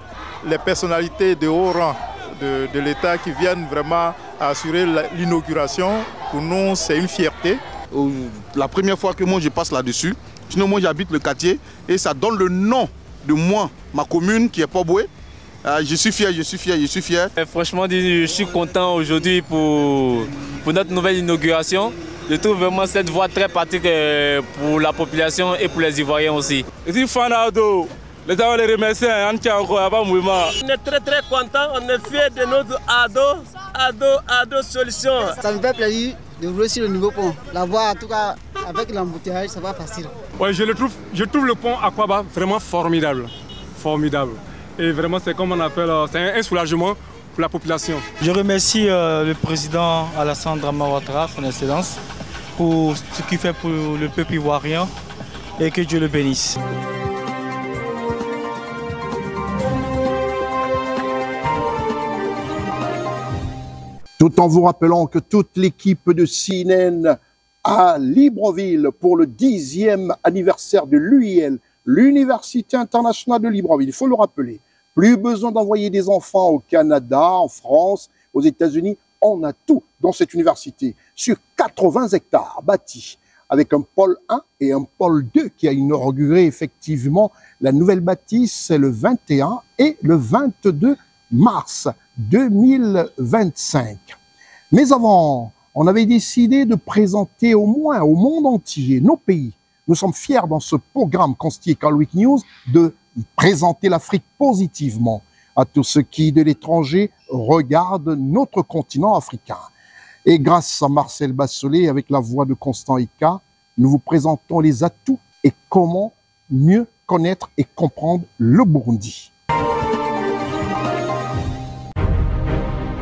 les personnalités de haut rang de l'État qui viennent vraiment assurer l'inauguration, pour nous c'est une fierté. La première fois que moi je passe là-dessus, sinon moi j'habite le quartier et ça donne le nom de moi, ma commune qui est Port-Boué. Je suis fier, je suis fier, je suis fier. Franchement, je suis content aujourd'hui pour notre nouvelle inauguration. Je trouve vraiment cette voie très pratique pour la population et pour les Ivoiriens aussi. Ici Fanado, Les gens les remercient, on tient encore avant le mouvement. On est très contents, on est fiers de notre ado solution. Ça me fait plaisir de rouler sur le nouveau pont. La voie, en tout cas, avec l'embouteillage, ça va facile. Ouais, je trouve le pont Akwaba vraiment formidable. Et vraiment, c'est comme on appelle, c'est un soulagement pour la population. Je remercie le président Alassane Dramane Ouattara, son excellence, pour ce qu'il fait pour le peuple ivoirien et que Dieu le bénisse. Tout en vous rappelant que toute l'équipe de CNN à Libreville pour le 10e anniversaire de l'UIL, l'Université internationale de Libreville, il faut le rappeler, plus besoin d'envoyer des enfants au Canada, en France, aux États-Unis, on a tout dans cette université, sur 80 hectares bâtis, avec un pôle 1 et un pôle 2 qui a inauguré effectivement la nouvelle bâtisse le 21 et le 22 mars 2025. Mais avant, on avait décidé de présenter au moins au monde entier nos pays. Nous sommes fiers dans ce programme constitué Carl Week News de présenter l'Afrique positivement à tous ceux qui, de l'étranger, regardent notre continent africain. Et grâce à Marcel Basselet, avec la voix de Constant Ika, nous vous présentons les atouts et comment mieux connaître et comprendre le Burundi.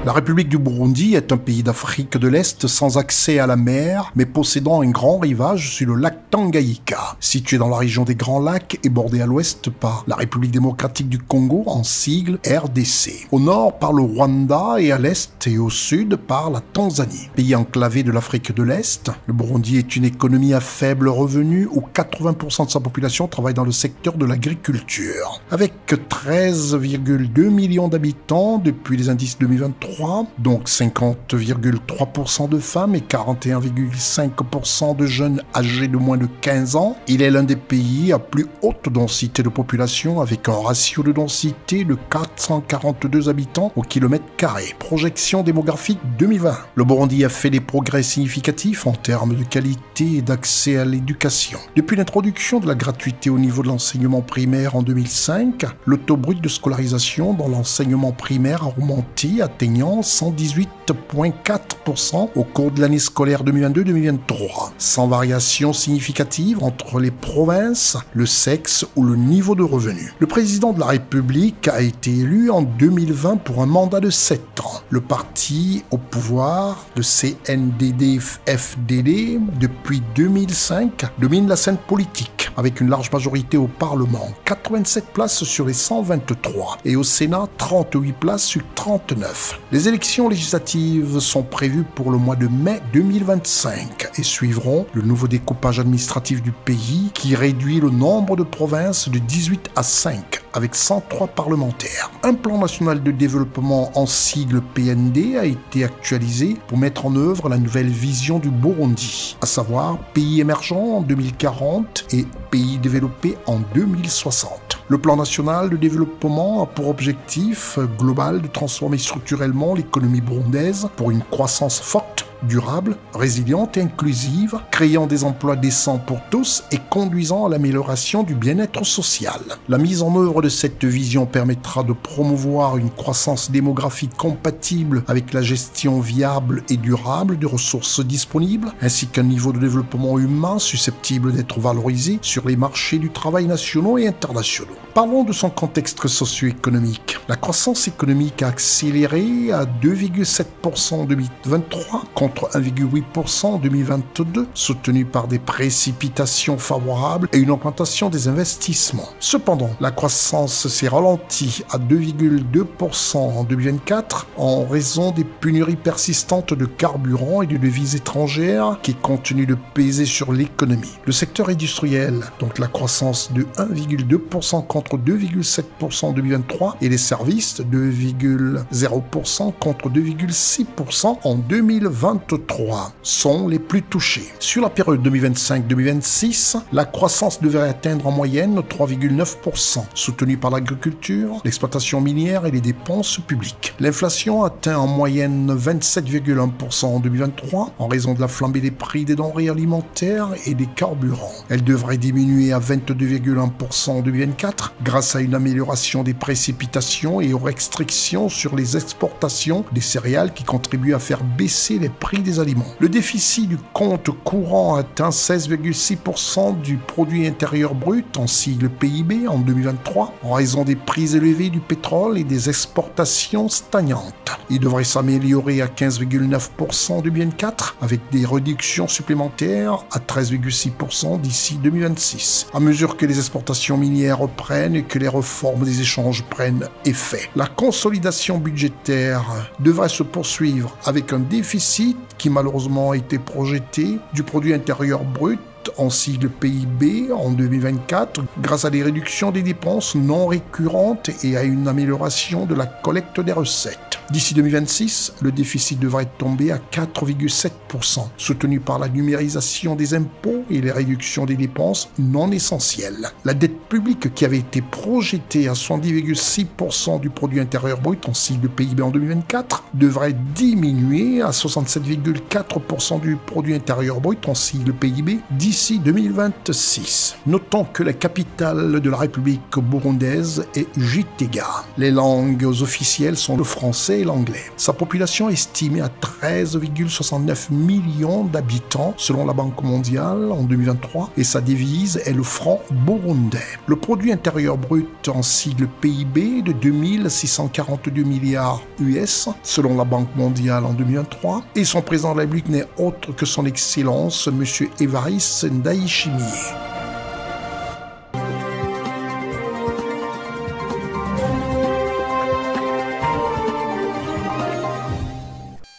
La République du Burundi est un pays d'Afrique de l'Est sans accès à la mer, mais possédant un grand rivage sur le lac Tanganyika, situé dans la région des Grands Lacs et bordé à l'ouest par la République démocratique du Congo, en sigle RDC. Au nord par le Rwanda et à l'est et au sud par la Tanzanie. Pays enclavé de l'Afrique de l'Est, le Burundi est une économie à faible revenu où 80% de sa population travaille dans le secteur de l'agriculture. Avec 13,2 millions d'habitants depuis les indices 2023, donc 50,3% de femmes et 41,5% de jeunes âgés de moins de 15 ans. Il est l'un des pays à plus haute densité de population avec un ratio de densité de 442 habitants au kilomètre carré. Projection démographique 2020. Le Burundi a fait des progrès significatifs en termes de qualité et d'accès à l'éducation. Depuis l'introduction de la gratuité au niveau de l'enseignement primaire en 2005, le taux brut de scolarisation dans l'enseignement primaire a remonté, atteignant 118,4% au cours de l'année scolaire 2022-2023, sans variation significative entre les provinces, le sexe ou le niveau de revenu. Le président de la République a été élu en 2020 pour un mandat de 7 ans. Le parti au pouvoir, le CNDD-FDD, depuis 2005, domine la scène politique, avec une large majorité au Parlement, 87 places sur les 123, et au Sénat, 38 places sur 39. Les élections législatives sont prévues pour le mois de mai 2025 et suivront le nouveau découpage administratif du pays qui réduit le nombre de provinces de 18 à 5 avec 103 parlementaires. Un plan national de développement en sigle PND a été actualisé pour mettre en œuvre la nouvelle vision du Burundi, à savoir pays émergent en 2040 et pays développé en 2060. Le plan national de développement a pour objectif global de transformer structurellement l'économie burundaise pour une croissance forte, durable, résiliente et inclusive, créant des emplois décents pour tous et conduisant à l'amélioration du bien-être social. La mise en œuvre de cette vision permettra de promouvoir une croissance démographique compatible avec la gestion viable et durable des ressources disponibles, ainsi qu'un niveau de développement humain susceptible d'être valorisé sur les marchés du travail nationaux et internationaux. Parlons de son contexte socio-économique. La croissance économique a accéléré à 2,7% en 2023 contre 1,8% en 2022, soutenu par des précipitations favorables et une augmentation des investissements. Cependant, la croissance s'est ralentie à 2,2% en 2024 en raison des pénuries persistantes de carburant et de devises étrangères qui continuent de peser sur l'économie. Le secteur industriel, donc la croissance de 1,2% contre 2,7% en 2023 et les services 2,0% contre 2,6% en 2022. 2023 sont les plus touchés. Sur la période 2025-2026, la croissance devrait atteindre en moyenne 3,9%, soutenue par l'agriculture, l'exploitation minière et les dépenses publiques. L'inflation atteint en moyenne 27,1% en 2023 en raison de la flambée des prix des denrées alimentaires et des carburants. Elle devrait diminuer à 22,1% en 2024 grâce à une amélioration des précipitations et aux restrictions sur les exportations des céréales qui contribuent à faire baisser les prix des aliments. Le déficit du compte courant atteint 16,6% du produit intérieur brut, en sigle PIB, en 2023 en raison des prix élevés du pétrole et des exportations stagnantes. Il devrait s'améliorer à 15,9% en 2024 avec des réductions supplémentaires à 13,6% d'ici 2026. À mesure que les exportations minières reprennent et que les réformes des échanges prennent effet. La consolidation budgétaire devrait se poursuivre avec un déficit qui malheureusement a été projeté du produit intérieur brut en sigle PIB en 2024 grâce à des réductions des dépenses non récurrentes et à une amélioration de la collecte des recettes. D'ici 2026, le déficit devrait tomber à 4,7%, soutenu par la numérisation des impôts et les réductions des dépenses non essentielles. La dette publique qui avait été projetée à 70,6% du produit intérieur brut en sigle PIB en 2024 devrait diminuer à 67,4% du produit intérieur brut en sigle PIB d'ici 2026. Notons que la capitale de la République burundaise est Gitega. Les langues officielles sont le français et l'anglais. Sa population est estimée à 13,69 millions d'habitants selon la Banque mondiale en 2023 et sa devise est le franc burundais. Le produit intérieur brut en sigle PIB de 2642 milliards US selon la Banque mondiale en 2023 et son président de la République n'est autre que son Excellence M. Évariste Ndayishimiye.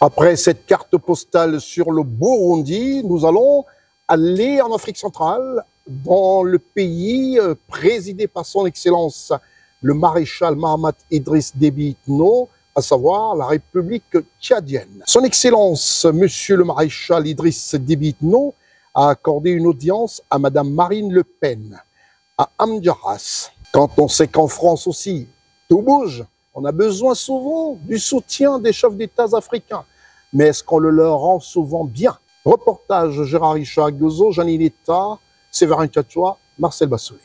Après cette carte postale sur le Burundi, nous allons aller en Afrique centrale, dans le pays présidé par son Excellence le maréchal Mahamat Idriss Déby Itno, à savoir la République tchadienne. Son Excellence, Monsieur le maréchal Idriss Déby Itno, a accordé une audience à Madame Marine Le Pen, à Amdjaras. Quand on sait qu'en France aussi, tout bouge, on a besoin souvent du soutien des chefs d'État africains. Mais est-ce qu'on le leur rend souvent bien? Reportage Gérard Richard Gozo, Janine Eta, Séverin Tchatchoua, Marcel Bassolé.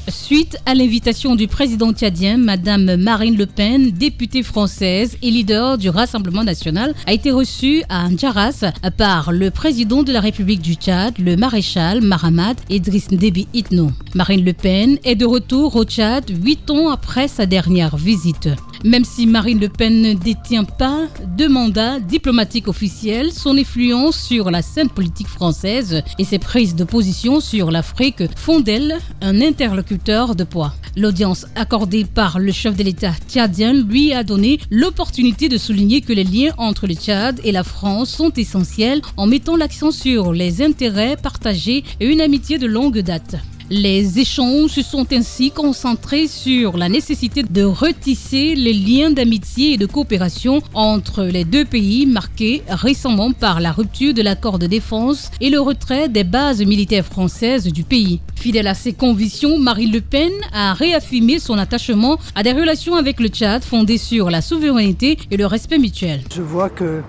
Suite à l'invitation du président tchadien, Madame Marine Le Pen, députée française et leader du Rassemblement national, a été reçue à Amdjaras par le président de la République du Tchad, le maréchal Mahamat Idriss Déby Itno. Marine Le Pen est de retour au Tchad 8 ans après sa dernière visite. Même si Marine Le Pen ne détient pas de mandat diplomatique officiel, son influence sur la scène politique française et ses prises de position sur l'Afrique font d'elle un interlocuteur de poids. L'audience accordée par le chef de l'État tchadien lui a donné l'opportunité de souligner que les liens entre le Tchad et la France sont essentiels en mettant l'accent sur les intérêts partagés et une amitié de longue date. Les échanges se sont ainsi concentrés sur la nécessité de retisser les liens d'amitié et de coopération entre les deux pays marqués récemment par la rupture de l'accord de défense et le retrait des bases militaires françaises du pays. Fidèle à ses convictions, Marine Le Pen a réaffirmé son attachement à des relations avec le Tchad fondées sur la souveraineté et le respect mutuel. Je vois que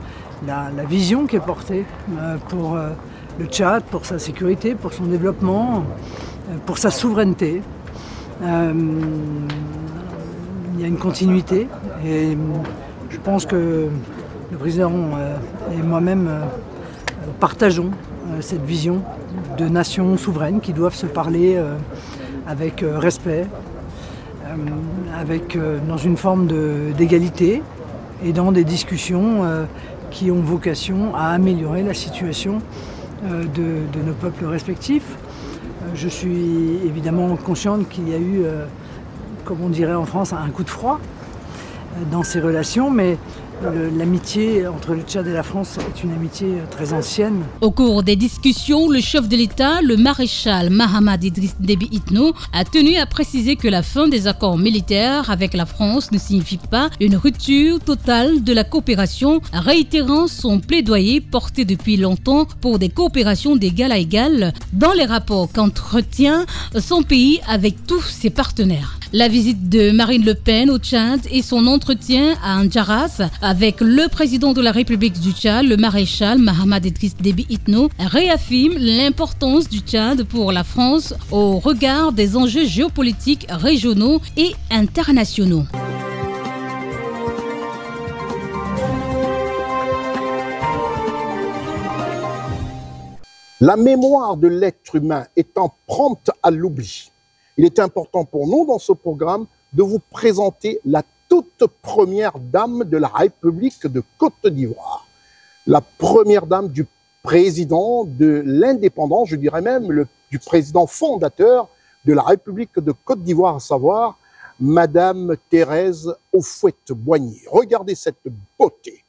la vision qui est portée pour le Tchad, pour sa sécurité, pour son développement, pour sa souveraineté. Il y a une continuité et je pense que le président et moi-même partageons cette vision de nations souveraines qui doivent se parler avec respect, dans une forme d'égalité et dans des discussions qui ont vocation à améliorer la situation de nos peuples respectifs. Je suis évidemment consciente qu'il y a eu, comme on dirait en France, un coup de froid dans ces relations, mais l'amitié entre le Tchad et la France est une amitié très ancienne. Au cours des discussions, le chef de l'État, le maréchal Mahamad Idriss Déby Itno, a tenu à préciser que la fin des accords militaires avec la France ne signifie pas une rupture totale de la coopération, réitérant son plaidoyer porté depuis longtemps pour des coopérations d'égal à égal dans les rapports qu'entretient son pays avec tous ses partenaires. La visite de Marine Le Pen au Tchad et son entretien à Andjaras avec le président de la République du Tchad, le maréchal Mahamad Idriss Déby Itno, réaffirment l'importance du Tchad pour la France au regard des enjeux géopolitiques régionaux et internationaux. La mémoire de l'être humain étant prompte à l'oubli, il est important pour nous dans ce programme de vous présenter la toute première dame de la République de Côte d'Ivoire. La première dame du président de l'indépendance, je dirais même du président fondateur de la République de Côte d'Ivoire, à savoir Madame Thérèse Houphouët-Boigny. Regardez cette beauté,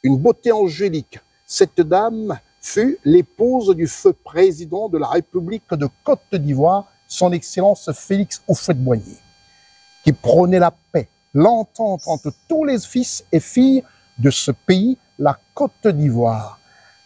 une beauté angélique. Cette dame fut l'épouse du feu président de la République de Côte d'Ivoire, son Excellence Félix Houphouët-Boigny, qui prônait la paix, l'entente entre tous les fils et filles de ce pays, la Côte d'Ivoire.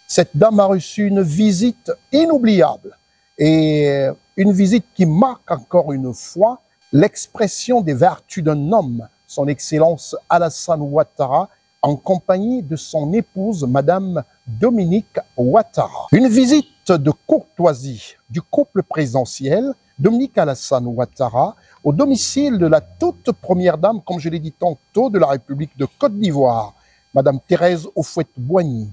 Cette dame a reçu une visite inoubliable et une visite qui marque encore une fois l'expression des vertus d'un homme, son Excellence Alassane Ouattara, en compagnie de son épouse, Madame Dominique Ouattara. Une visite de courtoisie du couple présidentiel, Dominique Alassane Ouattara, au domicile de la toute première dame, comme je l'ai dit tantôt, de la République de Côte d'Ivoire, Madame Thérèse Houphouët-Boigny.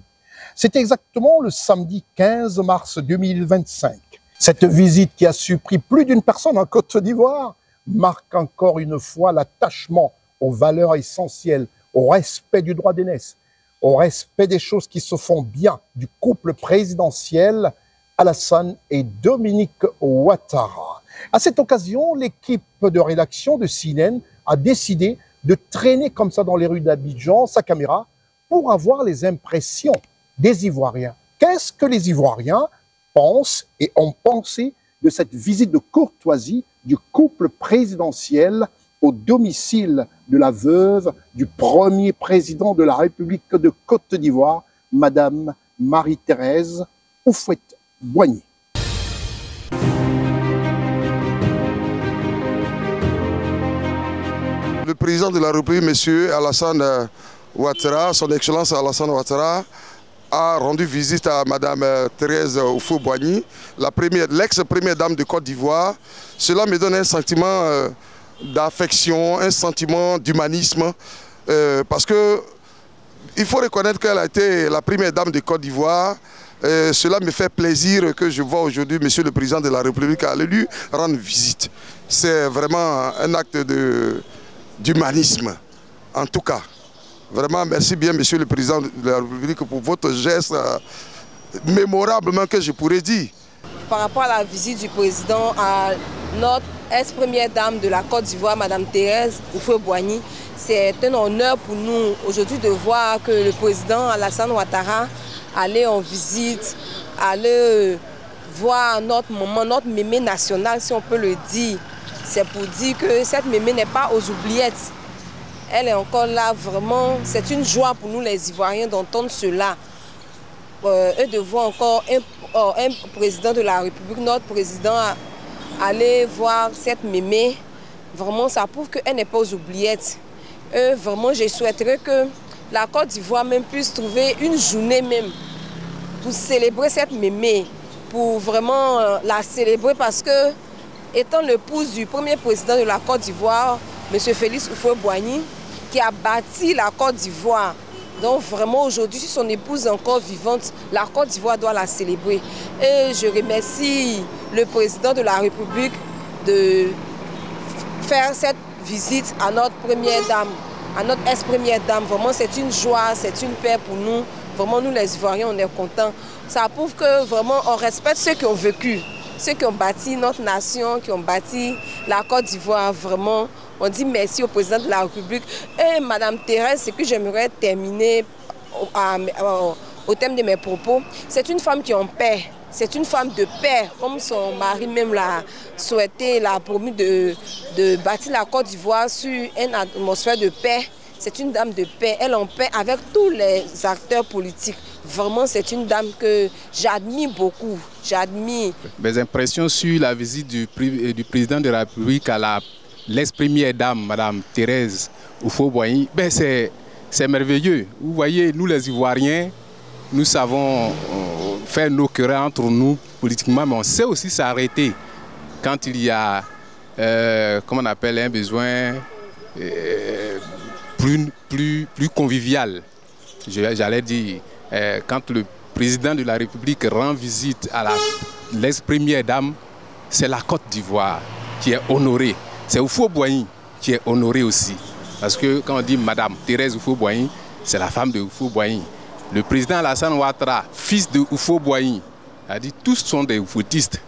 C'est exactement le samedi 15 mars 2025. Cette visite qui a surpris plus d'une personne en Côte d'Ivoire marque encore une fois l'attachement aux valeurs essentielles, au respect du droit d'aînesse, au respect des choses qui se font bien du couple présidentiel Alassane et Dominique Ouattara. À cette occasion, l'équipe de rédaction de CNN a décidé de traîner comme ça dans les rues d'Abidjan sa caméra pour avoir les impressions des Ivoiriens. Qu'est-ce que les Ivoiriens pensent et ont pensé de cette visite de courtoisie du couple présidentiel au domicile de la veuve du premier président de la République de Côte d'Ivoire, Madame Marie-Thérèse Houphouët-Boigny. Le président de la République, M. Alassane Ouattara, son Excellence Alassane Ouattara, a rendu visite à Madame Thérèse Houphouët-Boigny, l'ex-première dame de Côte d'Ivoire. Cela me donne un sentiment d'affection, un sentiment d'humanisme, parce que il faut reconnaître qu'elle a été la première dame de Côte d'Ivoire. Cela me fait plaisir que je vois aujourd'hui Monsieur le Président de la République aller lui rendre visite. C'est vraiment un acte d'humanisme, en tout cas. Vraiment, merci bien Monsieur le Président de la République pour votre geste mémorablement que je pourrais dire. Par rapport à la visite du président à notre ex-première dame de la Côte d'Ivoire, Madame Thérèse Houphouët-Boigny, c'est un honneur pour nous aujourd'hui de voir que le président Alassane Ouattara allait en visite, allait voir notre maman, notre mémé nationale, si on peut le dire. C'est pour dire que cette mémé n'est pas aux oubliettes. Elle est encore là, vraiment. C'est une joie pour nous les Ivoiriens d'entendre cela. Et de voir encore un président de la République, notre président, aller voir cette mémé. Vraiment, ça prouve qu'elle n'est pas aux oubliettes. Vraiment, je souhaiterais que la Côte d'Ivoire même puisse trouver une journée même pour célébrer cette mémé, pour vraiment la célébrer parce que, étant l'épouse du premier président de la Côte d'Ivoire, M. Félix Houphouët-Boigny, qui a bâti la Côte d'Ivoire. Donc vraiment aujourd'hui, si son épouse est encore vivante, la Côte d'Ivoire doit la célébrer. Et je remercie le président de la République de faire cette visite à notre première dame, à notre ex-première dame. Vraiment c'est une joie, c'est une paix pour nous. Vraiment nous les Ivoiriens, on est contents. Ça prouve que vraiment on respecte ceux qui ont vécu, ceux qui ont bâti notre nation, qui ont bâti la Côte d'Ivoire. Vraiment, on dit merci au président de la République. Et Madame Thérèse, ce que j'aimerais terminer au thème de mes propos, c'est une femme qui en paix. C'est une femme de paix, comme son mari même l'a souhaité, l'a promis de bâtir la Côte d'Ivoire sur une atmosphère de paix. C'est une dame de paix, elle est en paix avec tous les acteurs politiques. Vraiment, c'est une dame que j'admire beaucoup, j'admire. Mes impressions sur la visite du président de la République à l'ex-première dame, Madame Thérèse Houphouët-Boigny, ben c'est merveilleux. Vous voyez, nous les Ivoiriens, nous savons faire nos querelles entre nous politiquement, mais on sait aussi s'arrêter quand il y a, comment on appelle, un besoin plus convivial. J'allais dire, quand le président de la République rend visite à l'ex-première dame, c'est la Côte d'Ivoire qui est honorée. C'est Houphouët-Boigny qui est honorée aussi. Parce que quand on dit Madame Thérèse Houphouët-Boigny, c'est la femme de Houphouët-Boigny. Le président Alassane Ouattara, fils de Houphouët-Boigny, a dit tous sont des Houphouëtistes.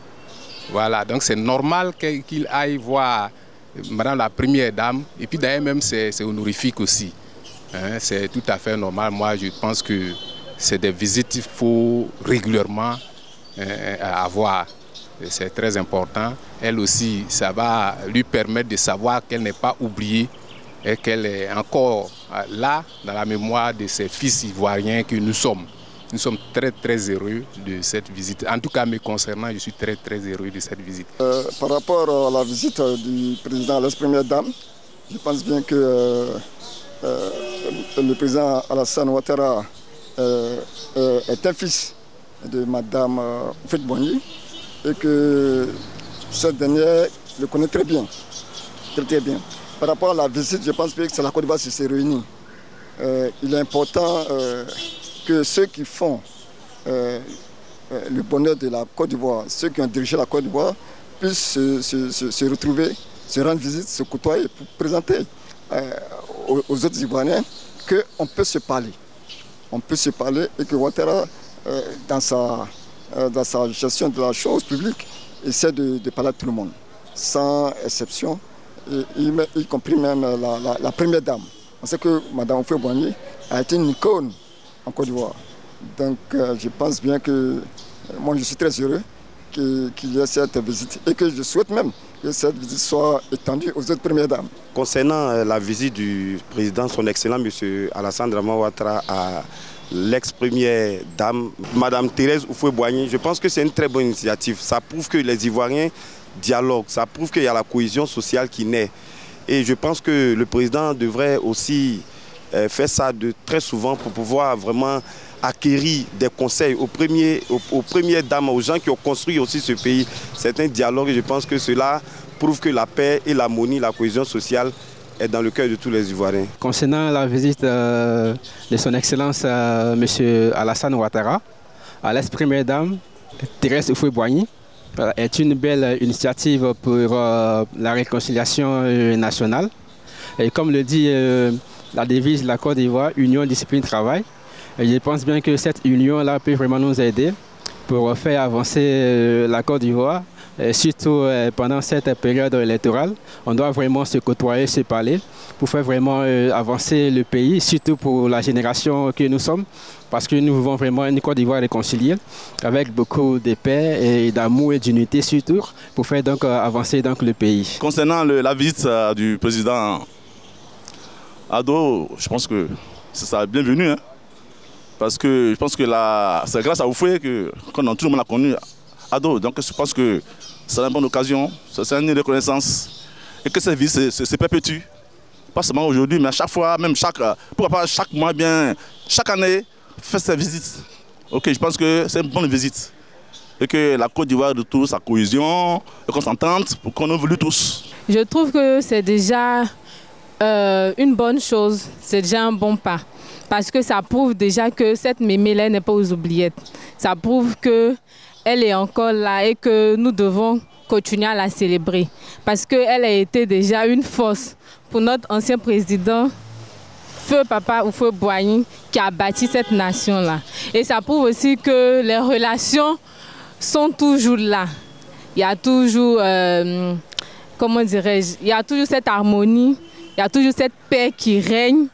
Voilà, donc c'est normal qu'il aille voir Madame la première dame. Et puis d'ailleurs même c'est honorifique aussi. Hein, c'est tout à fait normal. Moi je pense que c'est des visites qu'il faut régulièrement avoir. C'est très important. Elle aussi, ça va lui permettre de savoir qu'elle n'est pas oubliée et qu'elle est encore là dans la mémoire de ces fils ivoiriens que nous sommes. Nous sommes très très heureux de cette visite. En tout cas, me concernant, je suis très très heureux de cette visite. Par rapport à la visite du président à l'ex-première dame, je pense bien que le président Alassane Ouattara est un fils de Madame Houphouët-Boigny et que cette dernière le connaît très bien. Très bien. Par rapport à la visite, je pense que c'est la Côte d'Ivoire qui s'est réunie. Il est important que ceux qui font le bonheur de la Côte d'Ivoire, ceux qui ont dirigé la Côte d'Ivoire, puissent se retrouver, se rendre visite, se côtoyer pour présenter aux autres Ivoiriens qu'on peut se parler. On peut se parler et que Ouattara, dans sa gestion de la chose publique, essaie de parler à tout le monde, sans exception. Y compris même la première dame. On sait que Mme Houphouët-Boigny a été une icône en Côte d'Ivoire. Donc je pense bien que moi je suis très heureux qu'il y ait cette visite et que je souhaite même que cette visite soit étendue aux autres premières dames. Concernant la visite du président, son excellent M. Alassane Ouattara à l'ex-première dame, Mme Thérèse Houphouët-Boigny, je pense que c'est une très bonne initiative. Ça prouve que les Ivoiriens dialogue, ça prouve qu'il y a la cohésion sociale qui naît. Et je pense que le président devrait aussi faire ça très souvent pour pouvoir vraiment acquérir des conseils aux premières dames, aux gens qui ont construit aussi ce pays. C'est un dialogue et je pense que cela prouve que la paix et l'harmonie, la cohésion sociale est dans le cœur de tous les Ivoiriens. Concernant la visite de son Excellence M. Alassane Ouattara à l'ex-première dame, Thérèse Houphouët-Boigny, est une belle initiative pour la réconciliation nationale. Et comme le dit la devise de la Côte d'Ivoire, union, discipline, travail. Et je pense bien que cette union-là peut vraiment nous aider pour faire avancer la Côte d'Ivoire. Surtout pendant cette période électorale, on doit vraiment se côtoyer, se parler pour faire vraiment avancer le pays, surtout pour la génération que nous sommes, parce que nous vivons vraiment une Côte d'Ivoire réconciliée avec beaucoup de paix et d'amour et d'unité surtout pour faire donc avancer donc le pays. Concernant la visite du président Ado, je pense que ça bienvenu, hein, parce que je pense que c'est grâce à Houphouët que tout le monde a connu Ado, donc je pense que c'est une bonne occasion, c'est une reconnaissance et que cette vie se perpétue. Pas seulement aujourd'hui, mais à chaque fois, même pourquoi pas chaque mois, bien, chaque année, faire cette visite. Ok, je pense que c'est une bonne visite. Et que la Côte d'Ivoire retrouve sa cohésion, et qu'on s'entende pour qu'on évolue tous. Je trouve que c'est déjà une bonne chose, c'est déjà un bon pas. Parce que ça prouve déjà que cette mémé-là n'est pas aux oubliettes. Ça prouve qu'elle est encore là et que nous devons continuer à la célébrer. Parce qu'elle a été déjà une force pour notre ancien président, Feu Papa Houphouët-Boigny, qui a bâti cette nation-là. Et ça prouve aussi que les relations sont toujours là. Il y a toujours comment dirais-je, il y a toujours cette harmonie, il y a toujours cette paix qui règne.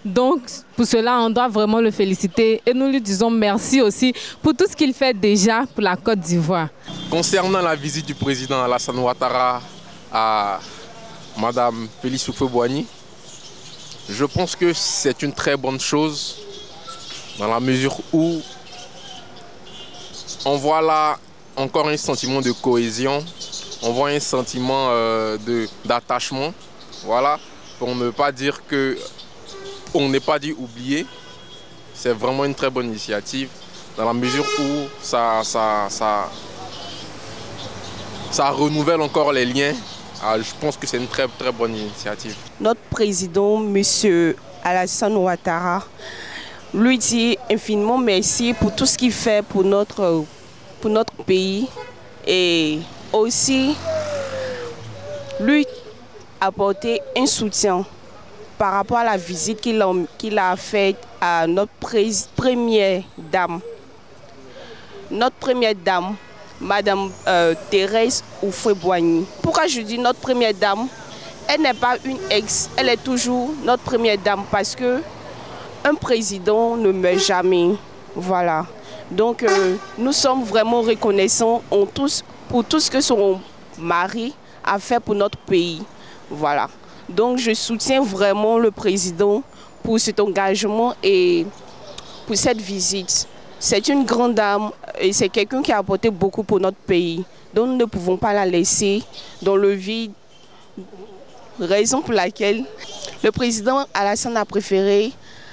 Donc, pour cela, on doit vraiment le féliciter et nous lui disons merci aussi pour tout ce qu'il fait déjà pour la Côte d'Ivoire. Concernant la visite du président Alassane Ouattara à Madame Félix Houphouët-Boigny, je pense que c'est une très bonne chose dans la mesure où on voit là encore un sentiment de cohésion, on voit un sentiment d'attachement, voilà, pour ne pas dire que on n'est pas dit oublié. C'est vraiment une très bonne initiative dans la mesure où ça renouvelle encore les liens. Alors, je pense que c'est une très très bonne initiative. Notre président, M. Alassane Ouattara, lui dit infiniment merci pour tout ce qu'il fait pour notre pays et aussi lui apporter un soutien par rapport à la visite qu'il a faite à notre première dame. Notre première dame, Madame Thérèse Houphouët-Boigny. Pourquoi je dis notre première dame? Elle n'est pas une ex, elle est toujours notre première dame parce que un président ne meurt jamais. Voilà. Donc nous sommes vraiment reconnaissants pour tout ce que son mari a fait pour notre pays. Voilà. Donc je soutiens vraiment le président pour cet engagement et pour cette visite. C'est une grande dame et c'est quelqu'un qui a apporté beaucoup pour notre pays. Donc nous ne pouvons pas la laisser dans le vide. Raison pour laquelle le président Alassane a préféré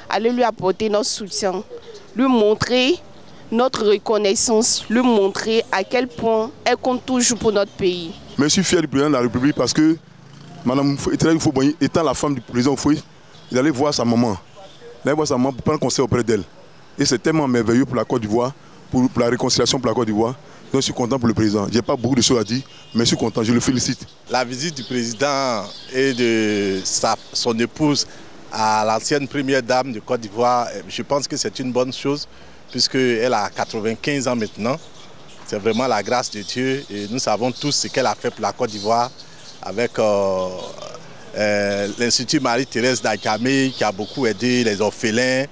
aller lui apporter notre soutien, lui montrer notre reconnaissance, lui montrer à quel point elle compte toujours pour notre pays. Mais je suis fier du président de la République parce que Mme Thérèse Houphouët-Boigny, étant la femme du président Houphouët, il allait voir sa maman. Il allait voir sa maman pour prendre conseil auprès d'elle. Et c'est tellement merveilleux pour la Côte d'Ivoire, pour la réconciliation pour la Côte d'Ivoire. Donc je suis content pour le président. Je n'ai pas beaucoup de choses à dire, mais je suis content, je le félicite. La visite du président et de son épouse à l'ancienne première dame de Côte d'Ivoire, je pense que c'est une bonne chose, puisqu'elle a 95 ans maintenant. C'est vraiment la grâce de Dieu et nous savons tous ce qu'elle a fait pour la Côte d'Ivoire avec l'Institut Marie-Thérèse d'Agamé qui a beaucoup aidé les orphelins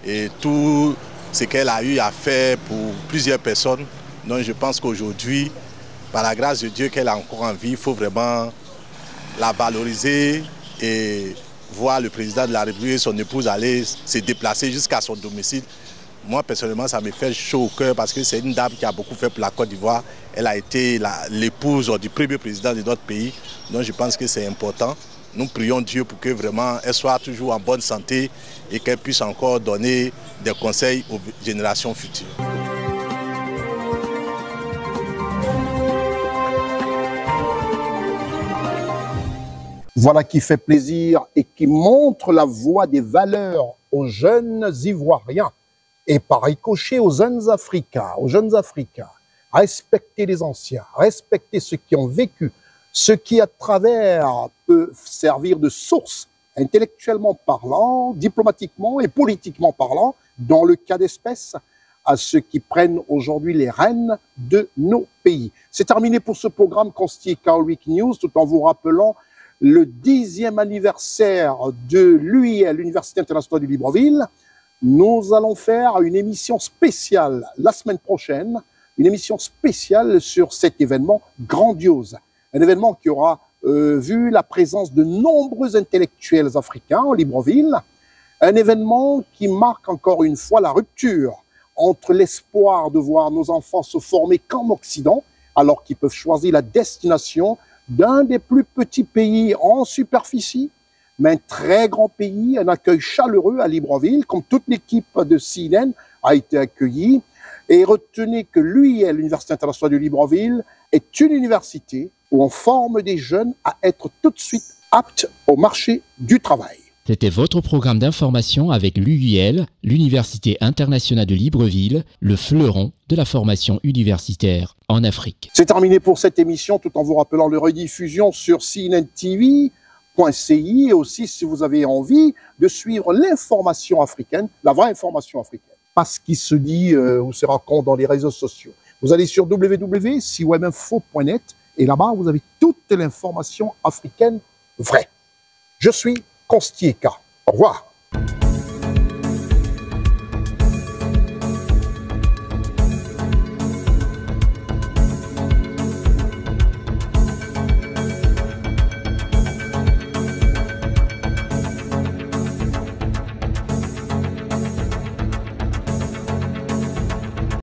et tout ce qu'elle a eu à faire pour plusieurs personnes. Donc je pense qu'aujourd'hui, par la grâce de Dieu qu'elle a encore en vie, il faut vraiment la valoriser et voir le président de la République et son épouse aller se déplacer jusqu'à son domicile. Moi, personnellement, ça me fait chaud au cœur parce que c'est une dame qui a beaucoup fait pour la Côte d'Ivoire. Elle a été l'épouse du premier président de notre pays. Donc je pense que c'est important. Nous prions Dieu pour que vraiment elle soit toujours en bonne santé et qu'elle puisse encore donner des conseils aux générations futures. Voilà qui fait plaisir et qui montre la voie des valeurs aux jeunes Ivoiriens et par ricochet aux jeunes Africains, Respecter les anciens, respecter ceux qui ont vécu, ce qui à travers peut servir de source intellectuellement parlant, diplomatiquement et politiquement parlant, dans le cas d'espèce, à ceux qui prennent aujourd'hui les rênes de nos pays. C'est terminé pour ce programme constitué Carl Week News, tout en vous rappelant le 10e anniversaire de l'UIL, l'Université internationale de Libreville. Nous allons faire une émission spéciale la semaine prochaine, une émission spéciale sur cet événement grandiose. Un événement qui aura vu la présence de nombreux intellectuels africains en Libreville. Un événement qui marque encore une fois la rupture entre l'espoir de voir nos enfants se former qu'en Occident, alors qu'ils peuvent choisir la destination d'un des plus petits pays en superficie, mais un très grand pays, un accueil chaleureux à Libreville, comme toute l'équipe de CNN a été accueillie. Et retenez que l'UIL, l'Université internationale de Libreville, est une université où on forme des jeunes à être tout de suite aptes au marché du travail. C'était votre programme d'information avec l'UIL, l'Université internationale de Libreville, le fleuron de la formation universitaire en Afrique. C'est terminé pour cette émission, tout en vous rappelant les rediffusions sur cnntv.ci et aussi si vous avez envie de suivre l'information africaine, la vraie information africaine. Pas ce qui se dit ou se raconte dans les réseaux sociaux. Vous allez sur www.siweminfo.net Et là-bas, vous avez toute l'information africaine vraie. Je suis Constieka. Au revoir.